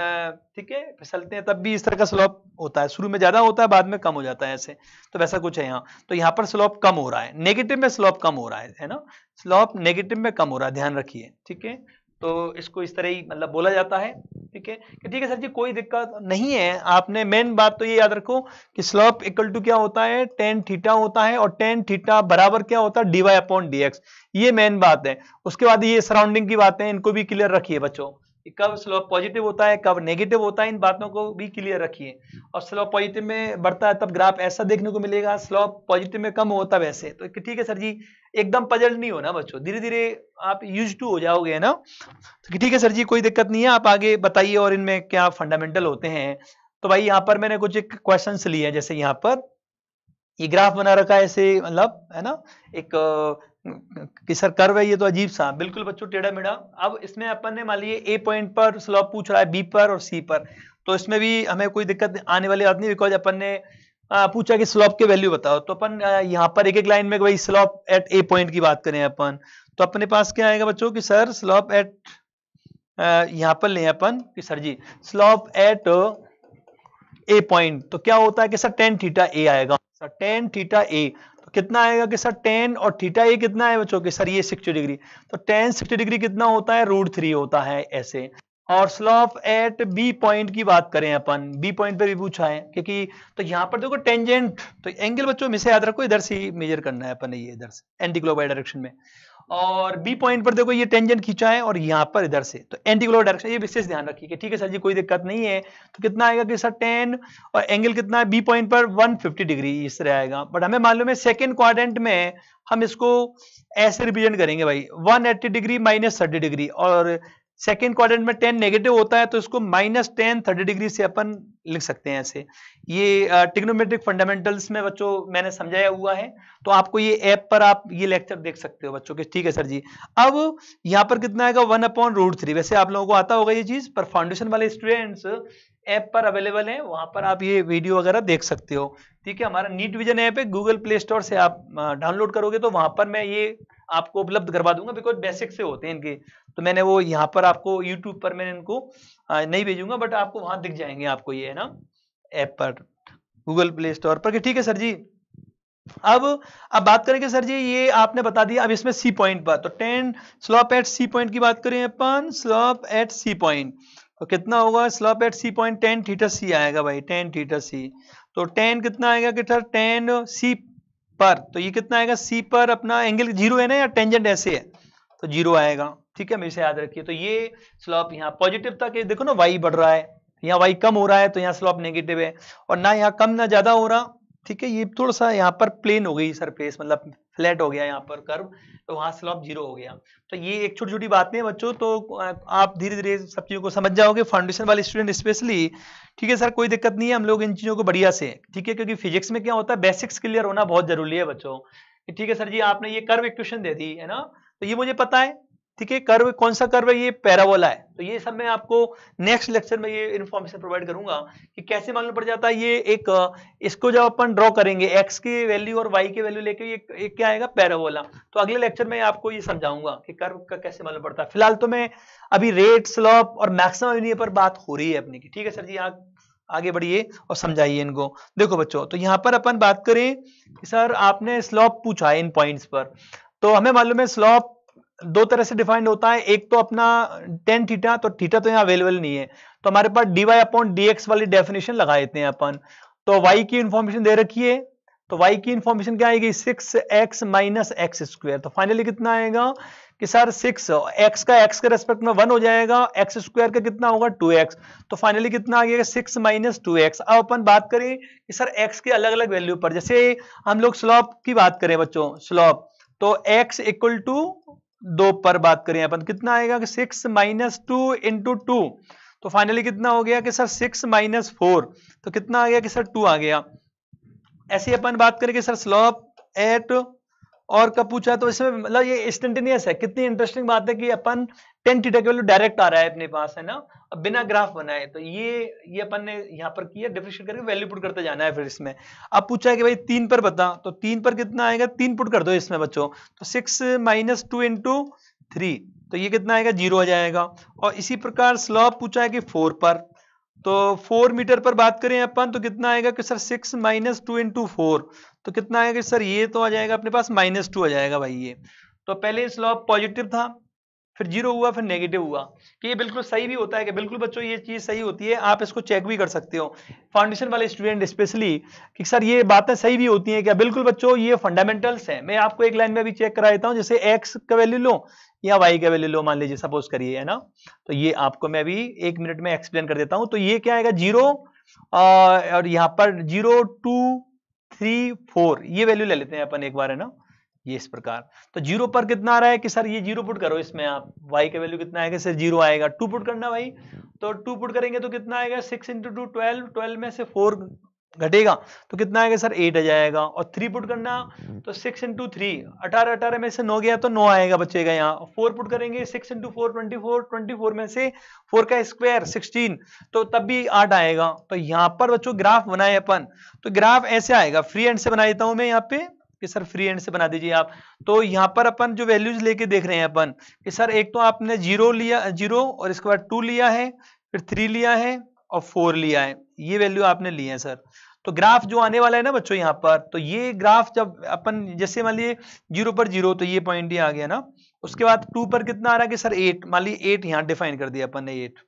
ठीक है फिसलते हैं तब भी इस तरह का स्लोप होता है, शुरू में ज्यादा होता है बाद में कम हो जाता है ऐसे, तो वैसा कुछ है यहाँ। तो यहाँ पर स्लोप कम हो रहा है, नेगेटिव में स्लोप कम हो रहा है ना, स्लोप नेगेटिव में कम हो रहा है, ध्यान रखिए, ठीक है। तो इसको इस तरह ही मतलब बोला जाता है, ठीक है कि ठीक है सर जी कोई दिक्कत नहीं है। आपने मेन बात तो ये याद रखो कि स्लोप इक्वल टू क्या होता है tan थीटा होता है, और tan थीटा बराबर क्या होता है dy/dx, ये मेन बात है। उसके बाद ये सराउंडिंग की बातें इनको भी क्लियर रखिए बच्चों, कब स्लोप पॉजिटिव होता है कब नेगेटिव होता है, इन बातों को भी क्लियर रखिए। और स्लोप पॉजिटिव में बढ़ता है तब ग्राफ ऐसा देखने को मिलेगा, स्लोप पॉजिटिव में कम होता वैसे, तो ठीक है सर जी एकदम पजल नहीं होना बच्चों, धीरे धीरे आप यूज टू हो जाओगे ना, तो ठीक है सर जी कोई दिक्कत नहीं है, आप आगे बताइए और इनमें क्या फंडामेंटल होते हैं तो भाई यहाँ पर मैंने कुछ एक क्वेश्चंस लिए हैं, जैसे यहाँ पर ये ग्राफ बना रखा है ऐसे, मतलब है ना, एक कि सर कर्व है ये तो अजीब सा, बिल्कुल बच्चों टेढ़ा मेढ़ा। अब इसमें अपन ने मान लिए ए पॉइंट पर स्लोप पूछ रहा है, बी पर और सी पर, तो इसमें भी हमें कोई दिक्कत आने वाली बात नहीं, बिकॉज अपन ने पूछा कि स्लोप के वैल्यू बताओ, तो अपन यहाँ पर एक एक लाइन में भाई स्लोप एट ए पॉइंट की बात करें अपन, तो अपने पास क्या आएगा बच्चों कि सर स्लोप एट, यहाँ पर लें अपन कि सर जी स्लोप एट ए पॉइंट, तो क्या होता है कि सर टेन थीटा ए आएगा, सर टेन थीटा ए, तो कितना आएगा कि सर टेन और थीटा ए कितना है बच्चों कि सर ये 60 डिग्री, तो टेन 60 डिग्री कितना होता है, √3 होता है ऐसे। और स्लोप एट बी पॉइंट की बात करें अपन, बी पॉइंट पे भी पूछा है, क्योंकि तो यहाँ पर देखो टेंजेंट, तो एंगल बच्चों में से याद रखो इधर से मेजर करना है अपन ने, ये इधर से एंटी क्लॉकवाइज डायरेक्शन में, और बी पॉइंट पर देखो ये टेंजेंट खींचा है और यहाँ पर इधर से, तो एंटी क्लॉकवाइज डायरेक्शन, ये विशेष ध्यान रखिए कि ठीक है सर जी कोई दिक्कत नहीं है। तो कितना आएगा कि सर 10 और एंगल कितना है बी पॉइंट पर 150 डिग्री इस तरह आएगा, बट हमें मालूम है सेकंड क्वाड्रेंट में हम इसको ऐसे रिप्रेजेंट करेंगे भाई 180 डिग्री माइनस 30 डिग्री, और सेकेंड क्वाड्रेंट में 10 नेगेटिव होता है तो इसको -10 30 डिग्री से अपन लिख सकते हैं ऐसे। ये ट्रिग्नोमेट्रिक फंडामेंटल्स में बच्चों मैंने समझाया हुआ है, तो आपको ये ऐप पर आप ये लेक्चर देख सकते हो बच्चों के, ठीक है सर जी। अब यहाँ पर कितना आएगा 1/√3, वैसे आप लोगों को आता होगा ये चीज, पर फाउंडेशन वाले स्टूडेंट्स ऐप पर अवेलेबल है, वहां पर आप ये वीडियो वगैरह देख सकते हो, ठीक है। हमारा नीट विजन ऐप है, गूगल प्ले स्टोर से आप डाउनलोड करोगे तो वहां पर मैं ये आपको उपलब्ध करवा दूंगा, बिकॉज बेसिक से होते हैं इनके, तो मैंने वो यहाँ पर आपको यूट्यूब पर मैंने इनको नहीं भेजूंगा, बट आपको वहां दिख जाएंगे आपको ये है ना ऐप पर गूगल प्ले स्टोर पर, ठीक है सर जी। अब बात करेंगे सर जी, ये आपने बता दिया, अब इसमें सी पॉइंट पर, तो 10 स्लोप एट सी पॉइंट की बात करें अपन, स्लोप एट सी पॉइंट तो कितना होगा, slope at C point 10 theta C आएगा भाई, 10 थीटा सी, तो 10 कितना आएगा कि सर 10 सी पर, तो ये कितना आएगा सी पर अपना एंगल 0 है ना, या टेंजेंट ऐसे है तो 0 आएगा, ठीक है, हमेशा याद रखिए। तो ये स्लोप यहाँ पॉजिटिव था कि देखो ना वाई बढ़ रहा है, यहाँ वाई कम हो रहा है तो यहाँ स्लोप नेगेटिव है, और ना यहाँ कम ना ज्यादा हो रहा, ठीक है। ये थोड़ा सा यहाँ पर प्लेन हो गई सरफेस, मतलब फ्लैट हो गया यहाँ पर कर्व, तो वहां स्लोप 0 हो गया। तो ये एक छोटी छोटी बातें हैं बच्चों, तो आप धीरे धीरे सब चीजों को समझ जाओगे, फाउंडेशन वाले स्टूडेंट स्पेशली, ठीक है सर कोई दिक्कत नहीं है, हम लोग इन चीजों को बढ़िया से, ठीक है, क्योंकि फिजिक्स में क्या होता है बेसिक्स क्लियर होना बहुत जरूरी है बच्चों, ठीक है सर जी। आपने ये कर्व इक्वेशन दे दी है ना, तो ये मुझे पता है, ठीक है, कर्व कौन सा कर्व है, ये पैराबोला है, तो ये सब मैं आपको नेक्स्ट लेक्चर में ये इन्फॉर्मेशन प्रोवाइड करूंगा कि कैसे मालूम पड़ जाता है ये एक, इसको जब अपन ड्रॉ करेंगे एक्स की वैल्यू और वाई की वैल्यू लेके ये क्या आएगा पैराबोला, तो अगले लेक्चर में आपको ये समझाऊंगा कि कर्व का कैसे मालूम पड़ता है। फिलहाल तो मैं अभी रेट स्लोप और मैक्सिमम यूनियन पर बात हो रही है अपनी की, ठीक है सर जी, आप आगे बढ़िए और समझाइए इनको। देखो बच्चों, तो यहां पर अपन बात करें कि सर आपने स्लोप पूछा है इन पॉइंट्स पर, तो हमें मालूम है स्लोप दो तरह से डिफाइंड होता है, एक तो अपना टेन थीटा, तो थीटा तो यहाँ अवेलेबल नहीं है, तो हमारे पास dy/dx वाली डेफिनेशन लगा देते हैं अपन। तो y की इंफॉर्मेशन दे रखी है, तो y की इंफॉर्मेशन क्या आएगी 6x माइनस एक्स स्क्वायर, तो फाइनली कितना आएगा कि सर 6 x का x के रेस्पेक्ट में 1 हो जाएगा, x स्क्वायर का कितना होगा 2x, तो फाइनली कितना आ गया 6 माइनस 2x। अब अपन बात करें कि सर x के अलग अलग वैल्यू पर, जैसे हम लोग स्लोप की बात करें बच्चों, स्लोप तो x इक्वल टू 2 पर बात करें अपन, कितना आएगा कि 6 माइनस 2 इंटू 2, तो फाइनली कितना हो गया कि सर 6 माइनस 4, तो कितना आ गया कि सर 2 आ गया। ऐसे अपन बात करें कि सर स्लोप एट और कब पूछा, तो इसमें मतलब ये इंस्टेंटेनियस है, कितनी इंटरेस्टिंग बात है कि अपन टेन थीटा की वैल्यू डायरेक्ट आ रहा है अपने पास है ना, अब बिना ग्राफ बनाए, तो ये अपन ने यहाँ पर किया, डिफरेंशिएट करके वैल्यू पुट करते जाना है। फिर इसमें अब पूछा है कि भाई 3 पर बता, तो 3 पर कितना आएगा, 3 पुट कर दो इसमें बच्चों, तो 6 माइनस 2 इंटू 3, तो ये कितना आएगा 0 आ जाएगा। और इसी प्रकार स्लोप पूछा है कि 4 पर, तो 4 मीटर पर बात करें अपन, तो कितना आएगा कि सर 6 माइनस 2 इंटू 4, तो कितना आएगा सर ये तो आ जाएगा अपने पास -2 आ जाएगा भाई ये। तो पहले स्लोप पॉजिटिव था, फिर 0 हुआ, फिर नेगेटिव हुआ, कि ये बिल्कुल सही भी होता है कि बिल्कुल बच्चों ये चीज सही होती है, आप इसको चेक भी कर सकते हो फाउंडेशन वाले स्टूडेंट स्पेशली कि सर ये बातें सही भी होती हैं क्या। बिल्कुल बच्चों ये फंडामेंटल्स है, मैं आपको एक लाइन में भी चेक करा देता हूं, जैसे एक्स का वैल्यू लो या वाई का वैल्यू लो, मान लीजिए सपोज करिए है ना, तो ये आपको मैं अभी 1 मिनट में एक्सप्लेन कर देता हूं। तो ये क्या आएगा 0 और यहाँ पर 0 2 3 4 ये वैल्यू ले लेते हैं अपन एक बार है ना, ये इस प्रकार। तो 0 पर कितना आ रहा है कि सर ये 0 पुट करो इसमें, आप y का वैल्यू कितना आएगा सर 0 आएगा, 2 पुट करना भाई, तो 2 पुट करेंगे तो कितना आएगा 6 इंटू 2 12, 12 में से 4 घटेगा तो कितना आएगा सर 8 आ जाएगा। और 3 पुट करना तो 6 इंटू 3 18, 18 में से 9 गया तो 9 आएगा बचेगा यहाँ। 4 पुट करेंगे 6 इंटू 4 24, 24 में से 4 का स्क्वायर 16 तो तब भी 8 आएगा। तो यहाँ पर बच्चों ग्राफ बनाए अपन, तो ग्राफ ऐसे आएगा, फ्री हैंड से बना देता हूं मैं यहाँ पे कि सर फ्री हैंड से बना दीजिए आप। तो यहाँ पर अपन जो वैल्यूज लेके देख रहे हैं अपन कि सर एक तो आपने 0 लिया, 0 और इसके बाद 2 लिया है, फिर 3 लिया है और 4 लिया है, ये वैल्यू आपने ली है सर। तो ग्राफ जो आने वाला है ना बच्चों यहाँ पर, तो ये ग्राफ जब अपन जैसे मान लिए 0 पर 0 तो ये पॉइंट ही आ गया ना, उसके बाद 2 पर कितना आ रहा है कि सर 8, मान लीजिए 8 यहाँ डिफाइन कर दिया अपन ने 8,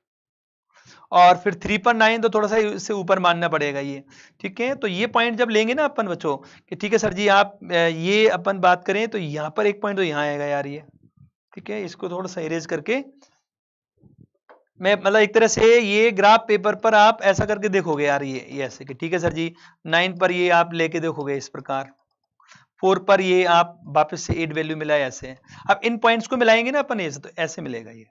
और फिर 3 पर 9 तो थोड़ा सा इससे ऊपर मानना पड़ेगा ये, ठीक है। तो ये पॉइंट जब लेंगे ना अपन बच्चों कि ठीक है सर जी आप ये अपन बात करें तो यहाँ पर एक पॉइंट तो यहाँ आएगा यार ये, ठीक है। इसको थोड़ा सा इरेज करके मैं मतलब एक तरह से ये ग्राफ पेपर पर आप ऐसा करके देखोगे यार ये ऐसे कि ठीक है सर जी 9 पर ये आप लेके देखोगे इस प्रकार, 4 पर ये आप वापस से 8 वैल्यू मिला है ऐसे। अब इन पॉइंट्स को मिलाएंगे ना अपन ऐसे, तो ऐसे मिलेगा ये।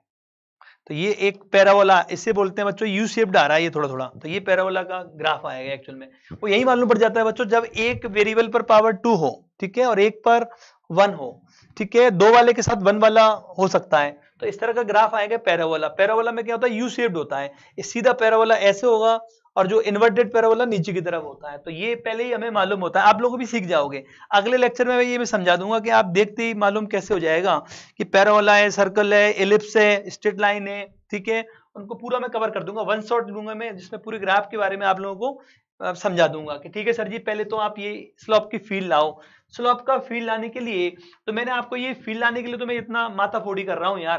तो ये एक पैराबोला, इसे बोलते हैं बच्चों यू शेप्ड आ रहा है ये थोड़ा थोड़ा, तो ये पैराबोला का ग्राफ आएगा एक्चुअल में। वो यही मालूम पड़ जाता है बच्चों जब एक वेरिएबल पर पावर 2 हो, ठीक है, और एक पर 1 हो, ठीक है, 2 वाले के साथ 1 वाला हो सकता है, तो इस तरह का ग्राफ आएगा पैराबोला। पैराबोला में क्या होता है यू शेप्ड होता है, ये सीधा पैराबोला ऐसे होगा और जो इन्वर्टेड पैराबोला नीचे की तरफ होता है। तो ये पहले ही हमें मालूम होता है, आप लोगों को भी सीख जाओगे। अगले लेक्चर में ये मैं समझा दूंगा कि आप देखते ही मालूम कैसे हो जाएगा कि पैराबोला है, सर्कल है, एलिप्स है, स्ट्रेट लाइन है, ठीक है, उनको पूरा मैं कवर कर दूंगा, वन शॉट दूंगा मैं जिसमें पूरे ग्राफ के बारे में आप लोगों को समझा दूंगा कि ठीक है सर जी पहले तो आप ये स्लोप की फील्ड लाओ। स्लोप का फील्ड लाने के लिए तो मैंने आपको ये फील्ड लाने के लिए तो मैं इतना माथा फोड़ी कर रहा हूं यार।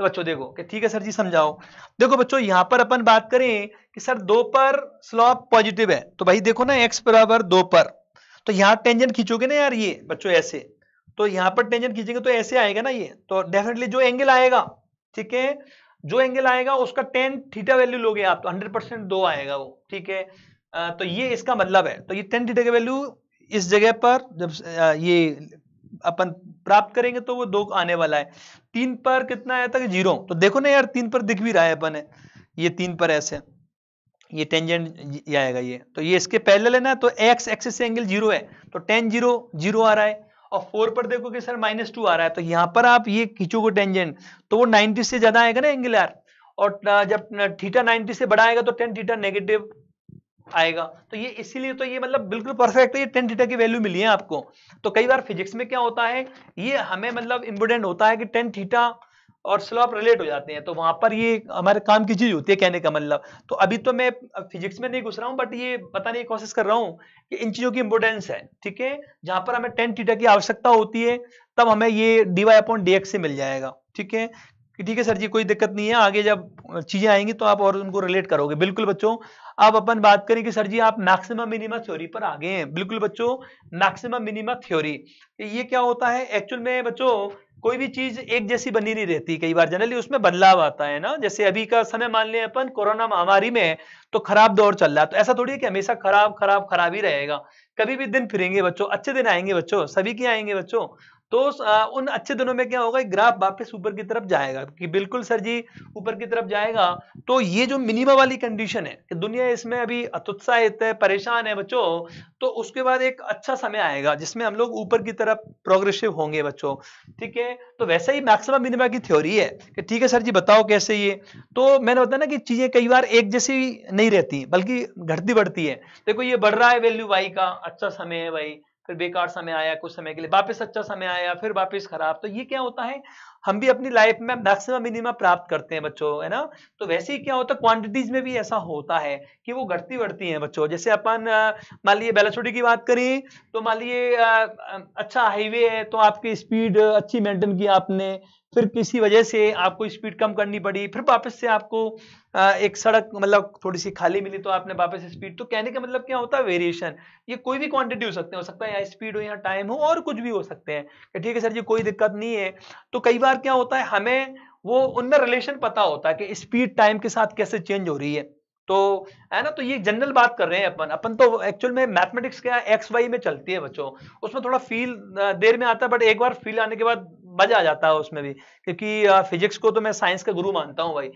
तो बच्चों देखो कि ठीक है सर जी समझाओ। देखो बच्चों यहां पर अपन बात करें कि सर 2 पर स्लोप पॉजिटिव है, तो भाई देखो ना x बराबर 2 पर, तो यहां टेंजेंट खींचोगे ना यार ये बच्चों ऐसे, तो यहां पर टेंजेंट खींचेंगे तो ऐसे आएगा ना ये, तो डेफिनेटली जो एंगल आएगा, ठीक है, जो एंगल आएगा उसका tan थीटा वैल्यू लोगे आप तो 100% 2 आएगा वो, ठीक है। तो ये इसका मतलब है, तो ये tan थीटा की वैल्यू इस जगह पर जब ये अपन प्राप्त करेंगे तो वो 2 आने वाला है। 3 पर कितना आया था 0, तो देखो ना यार 3 पर दिख भी रहा है अपन है, ये 3 पर ऐसे ये टेंजेंट ये आएगा ये, तो ये इसके पैरेलल है ना, तो x एक्सिस से एंगल 0 है तो tan 0 0 आ रहा है। और 4 पर देखो कि सर -2 आ रहा है, तो यहां पर आप ये खींचोगे टेंजेंट तो वो 90 से ज्यादा आएगा ना एंगल यार, और जब थीटा 90 से बड़ा आएगा तो tan थीटा नेगेटिव आएगा। तो ये इसीलिए तो ये मतलब बिल्कुल परफेक्ट है, ये tan थीटा की वैल्यू मिली है आपको। तो कई बार फिजिक्स में क्या होता है ये हमें मतलब इम्पोर्टेंट होता है कि tan थीटा और स्लोप रिलेट हो जाते हैं, तो वहां पर ये हमारे काम की चीज होती है कहने का मतलब। तो अभी तो मैं फिजिक्स में नहीं घुस रहा हूं, बट ये बताने की कोशिश कर रहा हूं कि इन चीजों की इंपोर्टेंस है, ठीक है। जहां पर हमें tan थीटा की आवश्यकता होती है तब हमें ये dy/dx से मिल जाएगा, ठीक है कि ठीक है सर जी कोई दिक्कत नहीं है, आगे जब चीजें आएंगी तो आप और उनको रिलेट करोगे। बिल्कुल बच्चों अब अपन बात करें कि सर जी आप मैक्सिमम मिनिमम थ्योरी पर आ गए हैं। बिल्कुल बच्चों मैक्सिमम मिनिमम थ्योरी ये क्या होता है एक्चुअल में बच्चों, कोई भी चीज एक जैसी बनी नहीं रहती, कई बार जनरली उसमें बदलाव आता है ना। जैसे अभी का समय मान लें अपन कोरोना महामारी में, तो खराब दौर चल रहा है, तो ऐसा थोड़ी है कि हमेशा खराब खराब खराब ही रहेगा, कभी भी दिन फिरेंगे बच्चों, अच्छे दिन आएंगे बच्चों, सभी के आएंगे बच्चों। तो उन अच्छे दिनों में क्या होगा ग्राफ वापस ऊपर की तरफ जाएगा कि बिल्कुल सर जी ऊपर की तरफ जाएगा। तो ये जो मिनिमम वाली कंडीशन है कि दुनिया इसमें अभी अत्युत्साहित है, परेशान है बच्चों, तो उसके बाद एक अच्छा समय आएगा जिसमें हम लोग ऊपर की तरफ प्रोग्रेसिव होंगे बच्चों, ठीक है। तो वैसा ही मैक्सिमम मिनिमा की थ्योरी है कि ठीक है सर जी बताओ कैसे ये, तो मैंने बताया ना कि चीजें कई बार एक जैसी नहीं रहती बल्कि घटती बढ़ती है। देखो ये बढ़ रहा है वैल्यू y का, अच्छा समय है भाई, फिर बेकार समय आया कुछ समय के लिए, वापस अच्छा समय आया, फिर वापस खराब। तो ये क्या होता है हम भी अपनी लाइफ में मैक्सिमम मिनिमम प्राप्त करते हैं बच्चों, है ना। तो वैसे ही क्या होता है क्वांटिटीज में भी ऐसा होता है कि वो घटती बढ़ती हैं बच्चों। जैसे अपन मान लिए वेलोसिटी की बात करें तो मान लिए अच्छा हाईवे है तो आपकी स्पीड अच्छी मेंटेन की आपने, फिर किसी वजह से आपको स्पीड कम करनी पड़ी, फिर वापस से आपको एक सड़क मतलब थोड़ी सी खाली मिली तो आपने वापस स्पीड। तो कहने का मतलब क्या होता है वेरिएशन, ये कोई भी क्वांटिटी हो सकता है या स्पीड हो या टाइम हो और कुछ भी हो सकते हैं कि ठीक है सर जी कोई दिक्कत नहीं है। तो कई बार क्या होता है हमें वो उनमें रिलेशन पता होता है कि स्पीड टाइम के साथ कैसे चेंज हो रही है, तो है ना। तो ये जनरल बात कर रहे हैं अपन तो एक्चुअल में मैथमेटिक्स क्या एक्स वाई में चलती है बच्चों, उसमें थोड़ा फील देर में आता है, बट एक बार फील आने के बाद मजा आ जाता है उसमें भी, क्योंकि फिजिक्स को तो मैं साइंस का गुरु मानता हूँ भाई,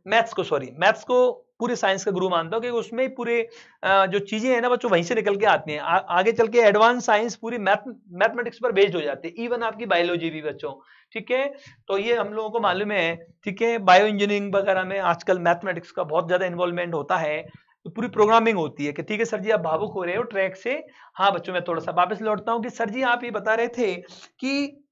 मैथ्स को पूरे साइंस का गुरु मानता हूँ, क्योंकि उसमें ही पूरे जो चीजें हैं ना बच्चों वहीं से निकल के आती हैं। आगे चल के एडवांस साइंस पूरी मैथमेटिक्स पर बेस्ड हो जाती है, इवन आपकी बायोलॉजी भी बच्चों, ठीक है। तो ये हम लोगों को मालूम है, ठीक है। बायो इंजीनियरिंग वगैरह में आजकल मैथमेटिक्स का बहुत ज्यादा इन्वॉल्वमेंट होता है, तो पूरी प्रोग्रामिंग होती है कि ठीक है सर जी आप भावुक हो रहे हो ट्रैक से। हाँ बच्चों, मैं थोड़ा सा वापस लौटता हूँ कि सर जी आप ये बता रहे थे कि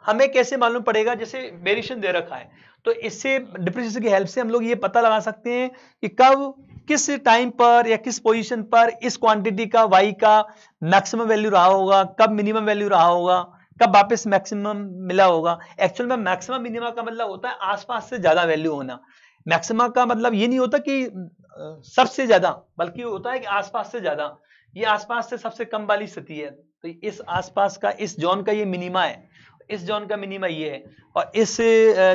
हमें कैसे मालूम पड़ेगा, जैसे वेरिएशन दे रखा है तो इससे डिफरेंशिएशन की हेल्प से हम लोग ये पता लगा सकते हैं कि कब किस टाइम पर या किस पोजीशन पर इस क्वांटिटी का y का मैक्सिमम वैल्यू रहा होगा, कब मिनिमम वैल्यू रहा होगा, कब वापस मैक्सिमम मिला होगा। एक्चुअल में मैक्सिमम मिनिमम का मतलब होता है आसपास से ज्यादा वैल्यू होना। मैक्सिमम का मतलब ये नहीं होता कि सबसे ज्यादा, बल्कि होता है कि आसपास से ज्यादा। ये आसपास से सबसे कम वाली स्थिति है, तो इस आसपास का इस जोन का ये मिनिमा है, इस जोन का मिनिमा ये है, और इस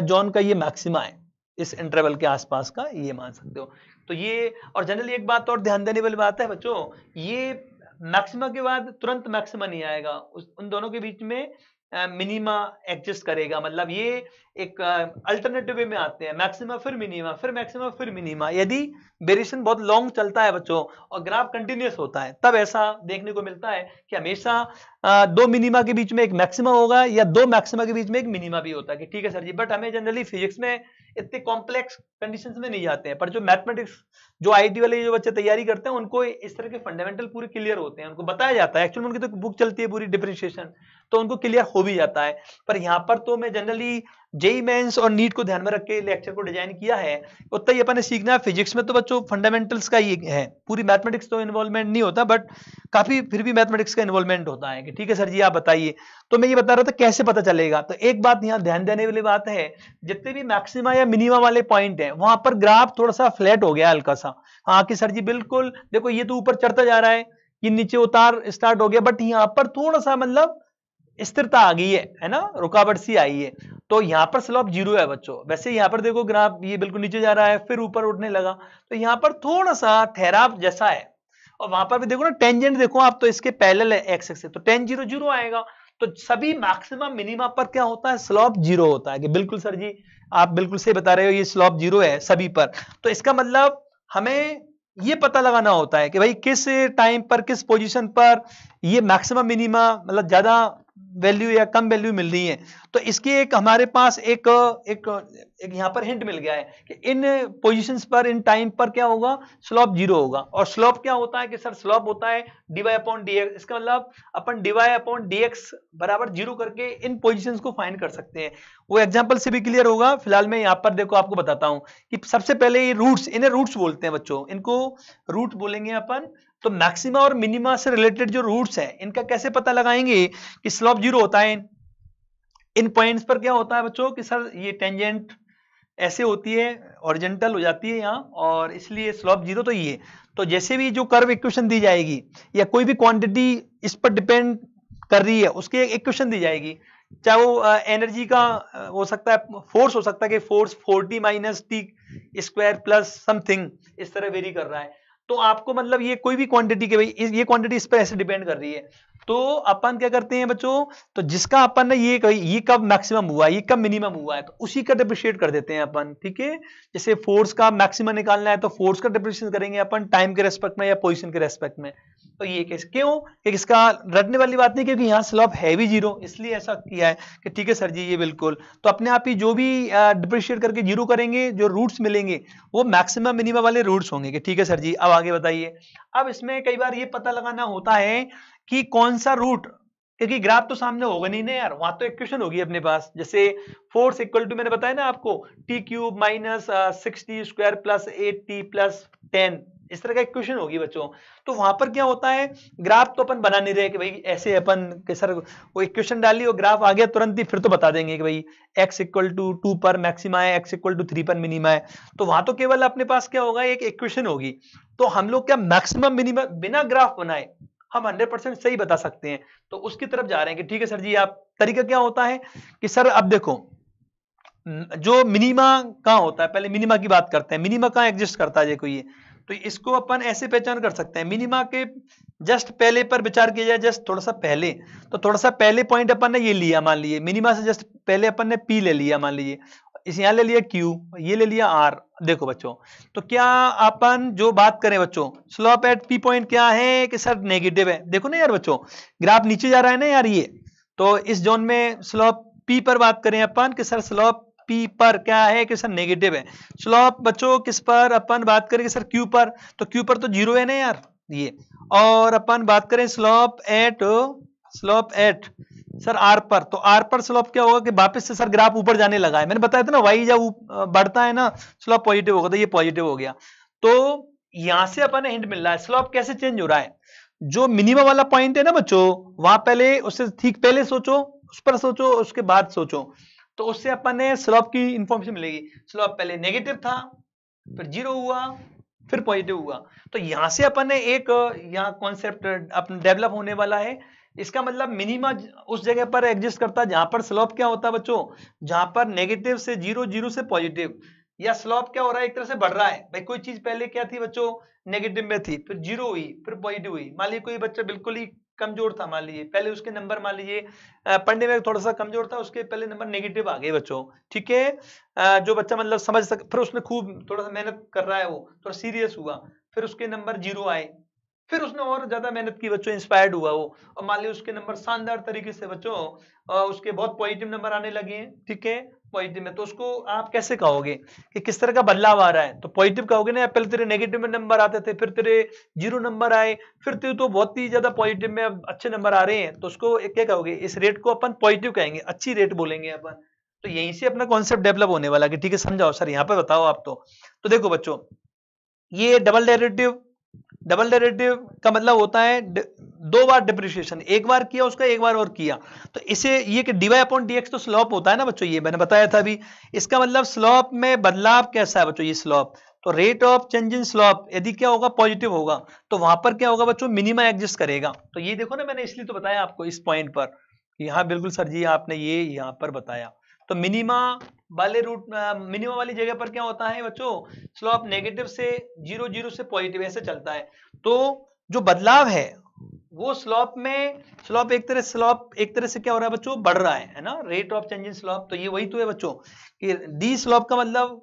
जोन का ये मैक्सिमा है, इस इंटरवल के आसपास का ये मान सकते हो। तो ये, और जनरली एक बात और ध्यान देने वाली बात है बच्चों, ये मैक्सिमा के बाद तुरंत मैक्सिमा नहीं आएगा, उन दोनों के बीच में मिनिमा एग्जिस्ट करेगा। मतलब ये एक अल्टरनेटिव वे में आते हैं, मैक्सिमा फिर मिनिमा, फिर मैक्सिमा फिर मिनिमा। यदि वेरिएशन बहुत लॉन्ग चलता है बच्चों और ग्राफ कंटिन्यूअस होता है, तब ऐसा देखने को मिलता है कि हमेशा दो मिनिमा के बीच में एक मैक्सिमा होगा या दो मैक्सिमा के बीच में एक मिनिमा भी होता है कि ठीक है सर जी। बट हमें जनरली फिजिक्स में इतने कॉम्प्लेक्स कंडीशंस में नहीं जाते हैं, पर जो मैथमेटिक्स, जो आईटी वाले जो बच्चे तैयारी करते हैं उनको इस तरह के फंडामेंटल पूरे क्लियर होते हैं, उनको बताया जाता है। एक्चुअली उनकी तो बुक चलती है पूरी डिफरेंशिएशन, तो उनको क्लियर हो भी जाता है। पर यहाँ पर तो मैं जनरली जेई मेंस और नीट को ध्यान में रख के लेक्चर को डिजाइन किया है। उतना ही अपन ने सीखना है। फिजिक्स में तो बच्चों फंडामेंटल्स का ही है, पूरी मैथमेटिक्स तो इन्वॉल्वमेंट नहीं होता, बट काफी फिर भी मैथमेटिक्स का इन्वॉल्वमेंट होता है कि ठीक है सर जी आप बताइए। तो मैं ये बता रहा था कैसे पता चलेगा। तो एक बात यहाँ ध्यान देने वाली बात है, जितने भी मैक्सिमा या मिनिमा वाले पॉइंट है वहां पर ग्राफ थोड़ा सा फ्लैट हो गया हल्का सा। हाँ कि सर जी बिल्कुल देखो ये तो ऊपर चढ़ता जा रहा है, ये नीचे उतार स्टार्ट हो गया, बट यहाँ पर थोड़ा सा मतलब स्थिरता आ गई है ना, रुकावट सी आई है। तो यहाँ पर स्लोप जीरो है बच्चों। वैसे यहाँ पर देखो ग्राफ ये बिल्कुल नीचे जा रहा है फिर ऊपर उठने लगा, तो यहाँ पर थोड़ा सा ठहराव जैसा है। और वहां पर भी देखो ना टेंजेंट देखो आप, तो इसके पैरेलल है एक्स एक्सिस, तो टेन जीरो जीरो आएगा। तो सभी मैक्सिमम मिनिमा पर क्या होता है, स्लोप जीरो होता है। कि बिल्कुल सर जी आप बिल्कुल सही बता रहे हो, ये स्लोप जीरो है सभी पर। तो इसका मतलब हमें ये पता लगाना होता है कि भाई किस टाइम पर किस पोजीशन पर ये मैक्सिमम मिनिमा मतलब ज्यादा वैल्यू या कम वैल्यू मिल रही है। तो इसकी एक हमारे पास एक यहाँ पर हिंट मिल गया है कि इन पोजीशंस पर इन टाइम पर क्या होगा, स्लोप जीरो होगा। और स्लोप क्या होता है कि सर स्लोप होता है dy अपॉन dx। इसका मतलब अपन dy अपॉन dx बराबर जीरो करके इन पोजीशंस को फाइंड कर सकते हैं। वो एग्जांपल से भी क्लियर होगा। फिलहाल मैं यहाँ पर देखो आपको बताता हूँ कि सबसे पहले ये रूट्स, इन्हें रूट्स बोलते हैं बच्चों, इनको रूट बोलेंगे अपन। तो मैक्सिमा और मिनिमा से रिलेटेड जो रूट्स हैं इनका कैसे पता लगाएंगे कि स्लोप जीरो होता है। इन पॉइंट्स पर क्या होता है बच्चों कि सर ये टेंजेंट ऐसे होती है, हॉरिजॉन्टल हो जाती है यहाँ, और इसलिए स्लोप जीरो। तो ये तो जैसे भी जो कर्व इक्वेशन दी जाएगी या कोई भी क्वांटिटी इस पर डिपेंड कर रही है उसकी एक इक्वेशन दी जाएगी, चाहे वो एनर्जी का हो सकता है, फोर्स हो सकता है कि force 40 minus T square plus something इस तरह वेरी कर रहा है। तो आपको मतलब ये कोई भी क्वांटिटी के भाई ये क्वांटिटी इस पर ऐसे डिपेंड कर रही है। तो अपन क्या करते हैं बच्चों, तो जिसका अपन ने ये कब मैक्सिमम हुआ है, ये कब मिनिमम हुआ है, तो उसी का डिप्रिशिएट कर देते हैं अपन। ठीक है, जैसे फोर्स का मैक्सिमम निकालना है तो फोर्स का डिप्रिशिएशन करेंगे अपन टाइम के रेस्पेक्ट में या पोजीशन के रेस्पेक्ट में। तो ये केस क्यों, कि इसका रटने वाली बात नहीं, क्योंकि यहाँ स्लोप है भी जीरो, इसलिए ऐसा किया है कि ठीक है सर जी ये बिल्कुल। तो अपने आप ही जो भी डिप्रिशिएट करके जीरो करेंगे, जो रूट्स मिलेंगे वो मैक्सिमम मिनिमम वाले रूट्स होंगे कि ठीक है सर जी। अब आगे बताइए। अब इसमें कई बार ये पता लगाना होता है कि कौन सा रूट, क्योंकि ग्राफ तो सामने होगा नहीं ना यार, वहां तो इक्वेशन होगी अपने पास। जैसे फोर्स इक्वल टू मैंने बताया ना आपको T cube minus 6t square plus 8t plus 10, इस तरह का इक्वेशन होगी बच्चों। तो वहां पर क्या होता है, ग्राफ तो अपन बना नहीं रहे कि भाई ऐसे अपन के सर वो इक्वेशन डाली और ग्राफ आ गया तुरंत ही, फिर तो बता देंगे कि भाई x इक्वल टू 2 पर मैक्सिमा है, x इक्वल टू 3 पर मिनिमा है। तो वहां तो केवल अपने पास क्या होगा, एक इक्वेशन होगी। तो हम लोग क्या मैक्सिमम मिनिमम बिना ग्राफ बनाए हम 100% सही बता सकते हैं। तो उसकी तरफ जा रहे हैं कि ठीक है सर जी। आप तरीका क्या होता है कि सर अब देखो जो मिनिमा कहाँ होता है, पहले मिनिमा की बात करते हैं। मिनिमा कहाँ एग्जिस्ट करता है देखो ये, तो इसको अपन ऐसे पहचान कर सकते हैं। मिनिमा के जस्ट पहले पर विचार किया जाए, जस्ट थोड़ा सा पहले, तो थोड़ा सा पहले पॉइंट अपन ने ये लिया, मान लीजिए मिनिमा से जस्ट पहले अपन ने P ले लिया, मान लीजिए इस यहाँ ले लिया Q, ये ले लिया R। देखो बच्चों, तो क्या अपन जो बात करें बच्चों, स्लोप एट P पॉइंट क्या है कि सर नेगेटिव है। देखो ना यार बच्चों, ग्राफ नीचे जा रहा है ना यार ये, तो इस जोन में स्लोप P पर बात करें अपन कि सर स्लोप P पर क्या है कि सर नेगेटिव है। स्लोप बच्चों किस पर अपन बात करें कि सर Q पर, तो Q पर तो 0 है ना यार ये। और अपन बात करें स्लोप एट सर R पर, तो R पर स्लोप क्या होगा कि वापस से सर ग्राफ ऊपर जाने लगा है। मैंने बताया था ना, y जब बढ़ता है ना स्लोप पॉजिटिव होगा, तो ये पॉजिटिव हो गया। तो यहां से अपन हिंट मिल रहा है स्लोप कैसे चेंज हो रहा है। जो मिनिमम वाला पॉइंट है ना बच्चों, वहां पहले उससे ठीक पहले सोचो, उस पर सोचो, उसके बाद सोचो, तो उससे अपन ने स्लोप की इंफॉर्मेशन मिलेगी। स्लोप पहले नेगेटिव था, फिर 0 हुआ, फिर पॉजिटिव हुआ। तो यहां से अपन ने एक यहाँ कॉन्सेप्ट अपन डेवलप होने वाला है। इसका मतलब मिनिमा उस जगह पर एग्जिस्ट करता है जहां पर स्लोप क्या होता है बच्चों, जहां पर नेगेटिव से 0, 0 से पॉजिटिव, या स्लोप क्या हो रहा है एक तरह से बढ़ रहा है। भाई कोई चीज पहले क्या थी बच्चों, नेगेटिव में थी, फिर 0 हुई, फिर पॉजिटिव हुई। मान लीजिए कोई बच्चा बिल्कुल ही कमजोर था, मान लीजिए पहले उसके नंबर, मान लीजिए पढ़ने में थोड़ा सा कमजोर था, उसके पहले नंबर नेगेटिव आ गए बच्चों, ठीक है। जो बच्चा मतलब समझ सक, फिर उसने खूब थोड़ा सा मेहनत कर रहा है, वो थोड़ा सीरियस हुआ, फिर उसके नंबर 0 आए, फिर उसने और ज्यादा मेहनत की बच्चों, इंस्पायर्ड हुआ वो, और मान लीजिए उसके नंबर शानदार तरीके से बच्चों उसके बहुत पॉजिटिव नंबर आने लगे हैं, ठीक है पॉजिटिव में। तो उसको आप कैसे कहोगे कि किस तरह का बदलाव आ रहा है, तो पॉजिटिव कहोगे ना, पहले तेरे नेगेटिव में नंबर आते थे, फिर तेरे 0 नंबर आए, फिर तेरे तो बहुत ही ज्यादा पॉजिटिव में अब अच्छे नंबर आ रहे हैं, तो उसको क्या कहोगे, इस रेट को अपन पॉजिटिव कहेंगे, अच्छी रेट बोलेंगे अपन। तो यहीं से अपना कॉन्सेप्ट डेवलप होने वाला है कि ठीक है समझाओ सर, यहाँ पे बताओ आप। तो देखो बच्चों, ये डबल डेरिवेटिव का मतलब होता है दो बार डिप्रिसिएशन, एक बार किया उसका, एक बार और किया। तो इसे ये कि dy अपॉन dx तो स्लोप होता है ना बच्चों, ये मैंने बताया था अभी। इसका मतलब स्लोप में बदलाव कैसा है बच्चों, ये स्लोप, तो rate of change in slope यदि क्या होगा, पॉजिटिव होगा, तो वहां पर क्या होगा बच्चों, मिनिमा एग्जिस्ट करेगा। तो ये देखो ना, मैंने इसलिए तो बताया आपको इस पॉइंट पर, यहाँ बिल्कुल सर जी आपने ये यहाँ पर बताया। तो मिनिमा वाले रूट, मिनिमम वाली जगह पर क्या होता है बच्चों, स्लोप नेगेटिव से 0, 0 से पॉजिटिव ऐसे चलता है। तो जो बदलाव है वो स्लोप में, स्लोप एक तरह से क्या हो रहा है बच्चों, बढ़ रहा है ना, rate of change in slope. तो ये वही तो है बच्चों कि डी स्लोप का मतलब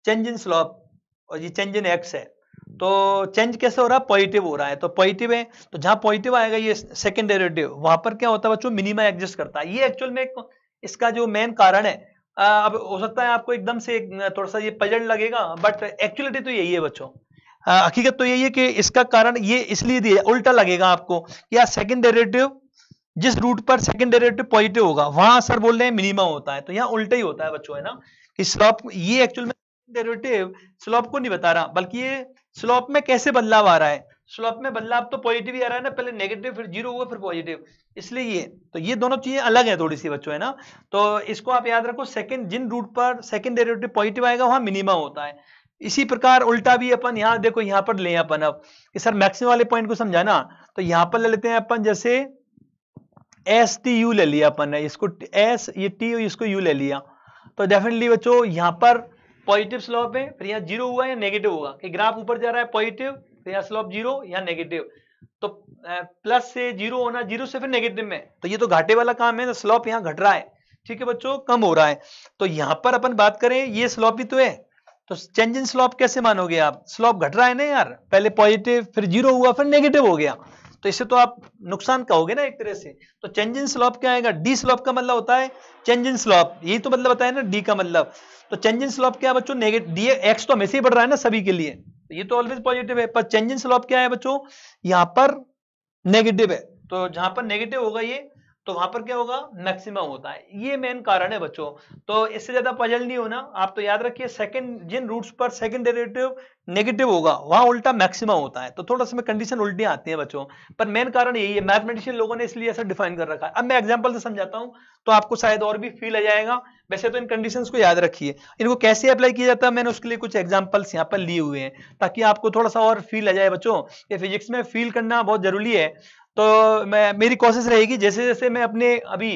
चेंज इन स्लोप, और ये चेंज इन एक्स है। तो चेंज कैसे हो रहा है, पॉजिटिव हो रहा है, तो पॉजिटिव है, तो जहां पॉजिटिव आएगा ये सेकंड डेरिवेटिव, वहां पर क्या होता है बच्चों, मिनिमा एग्जिस्ट करता है। ये एक्चुअल में इसका जो मेन कारण है। अब हो सकता है आपको एकदम से थोड़ा सा ये पजल लगेगा, बट एक्चुअलिटी तो यही है बच्चों। हकीकत तो यही है कि इसका कारण ये इसलिए दिया, उल्टा लगेगा आपको कि यार सेकंड डेरिवेटिव, जिस रूट पर सेकंड डेरिवेटिव पॉजिटिव होगा वहां सर बोल रहे हैं मिनिमा होता है, तो यहाँ उल्टा ही होता है बच्चों, है ना, कि स्लोप, ये एक्चुअल में डेरिवेटिव स्लोप को नहीं बता रहा, बल्कि ये स्लोप में कैसे बदलाव आ रहा है। स्लोप में बदलाव तो पॉजिटिव ही आ रहा है ना, पहले नेगेटिव फिर 0 हुआ फिर पॉजिटिव, इसलिए ये, तो ये दोनों चीजें अलग है थोड़ी सी बच्चों, है ना। तो इसको आप याद रखो, सेकंड जिन रूट पर सेकंड डेरिवेटिव पॉजिटिव आएगा वहां मिनिमा होता है। इसी प्रकार उल्टा भी अपन यहाँ देखो, यहाँ पर ले अपन अब कि सर मैक्सिमम वाले पॉइंट को समझाना, तो यहाँ पर ले लेते हैं अपन, जैसे एस टी यू ले लिया अपन ने, इसको एस, ये टी, इसको यू ले लिया। तो डेफिनेटली बच्चों यहाँ पर पॉजिटिव स्लोप है, फिर यहाँ 0 हुआ या नेगेटिव होगा, कि ग्राफ ऊपर जा रहा है पॉजिटिव, फिर यहाँ स्लोप 0 या नेगेटिव, तो प्लस से 0 होना, 0 से फिर नेगेटिव में, तो ये तो घाटे वाला काम है ना, स्लोप यहाँ घट रहा है, ठीक है बच्चों, कम हो रहा है। तो यहाँ पर अपन बात करें, ये स्लोप ही तो है, तो चेंज इन स्लोप कैसे मानोगे आप, स्लोप घट रहा है ना यार, पहले पॉजिटिव फिर 0 हुआ फिर नेगेटिव हो गया, तो इससे तो आप नुकसान कहोगे ना एक तरह से। तो चेंज इन स्लोप क्या आएगा, डी स्लोप का मतलब होता है चेंज इन स्लोप, यही तो मतलब बताया ना डी का मतलब। तो चेंज इन स्लोप क्या है बच्चों, नेगेटिव, डी एक्स तो हमेशा ही बढ़ रहा है ना सभी के लिए, तो ये तो ऑलवेज पॉजिटिव है, पर चेंज इन स्लोप क्या है बच्चों, यहां पर नेगेटिव है, तो जहां पर नेगेटिव होगा ये, तो वहां पर क्या होगा, मैक्सिमम होता है, ये मेन कारण है बच्चों। तो इससे ज्यादा पजल नहीं होना, आप तो याद रखिए सेकंड, जिन रूट्स पर सेकंड डेरिवेटिव नेगेटिव होगा वहां उल्टा मैक्सिमम होता है, तो थोड़ा सा में कंडीशन उल्टी आती है बच्चों, पर मेन कारण यही है, मैथमेटिशियन लोगों ने इसलिए ऐसा डिफाइन कर रखा है। अब मैं एग्जांपल से समझाता हूं तो आपको शायद और भी फील आ जाएगा। वैसे तो इन कंडीशंस को याद रखिए, इनको कैसे अप्लाई किया जाता है, मैंने उसके लिए कुछ एग्जांपल्स यहाँ पर लिए हुए हैं, ताकि आपको थोड़ा सा और फील आ जाए बच्चों, कि फिजिक्स में फील करना बहुत जरूरी है। तो मेरी कोशिश रहेगी जैसे जैसे मैं अपने अभी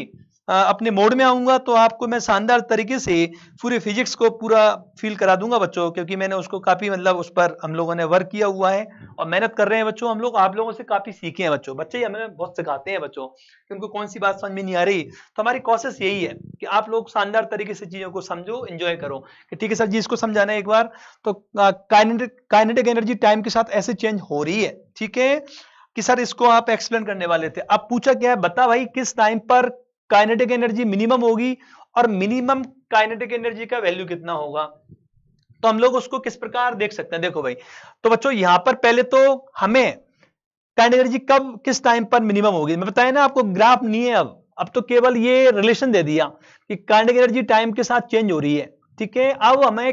अपने मोड में आऊंगा तो आपको मैं शानदार तरीके से पूरे फिजिक्स को पूरा फील करा दूंगा बच्चों, क्योंकि मैंने उसको काफी मतलब उस पर हम लोगों ने वर्क किया हुआ है और मेहनत कर रहे हैं बच्चों। हम लोग आप लोगों से काफी सीखे हैं बच्चों, बच्चे ही हमें बहुत सिखाते हैं बच्चों कि उनको कौन सी बात समझ में नहीं आ रही, तो हमारी कोशिश यही है कि आप लोग शानदार तरीके से चीजों को समझो, एंजॉय करो। कि ठीक है सर जी, इसको समझाना है एक बार। तो काइनेटिक एनर्जी टाइम के साथ ऐसे चेंज हो रही है, ठीक है, कि सर इसको आप एक्सप्लेन करने वाले थे। अब पूछा क्या है, बता भाई किस टाइम पर काइनेटिक एनर्जी मिनिमम होगी और मिनिमम काइनेटिक एनर्जी का वैल्यू कितना होगा। तो हम लोग उसको किस प्रकार देख सकते हैं, देखो भाई। तो बच्चों यहां पर पहले तो हमें काइनेटिक एनर्जी कब किस टाइम पर मिनिमम होगी, मैं बताया ना आपको, ग्राफ नहीं है अब तो केवल ये रिलेशन दे दिया कि काइनेटिक एनर्जी टाइम के साथ चेंज हो रही है, ठीक है। अब हमें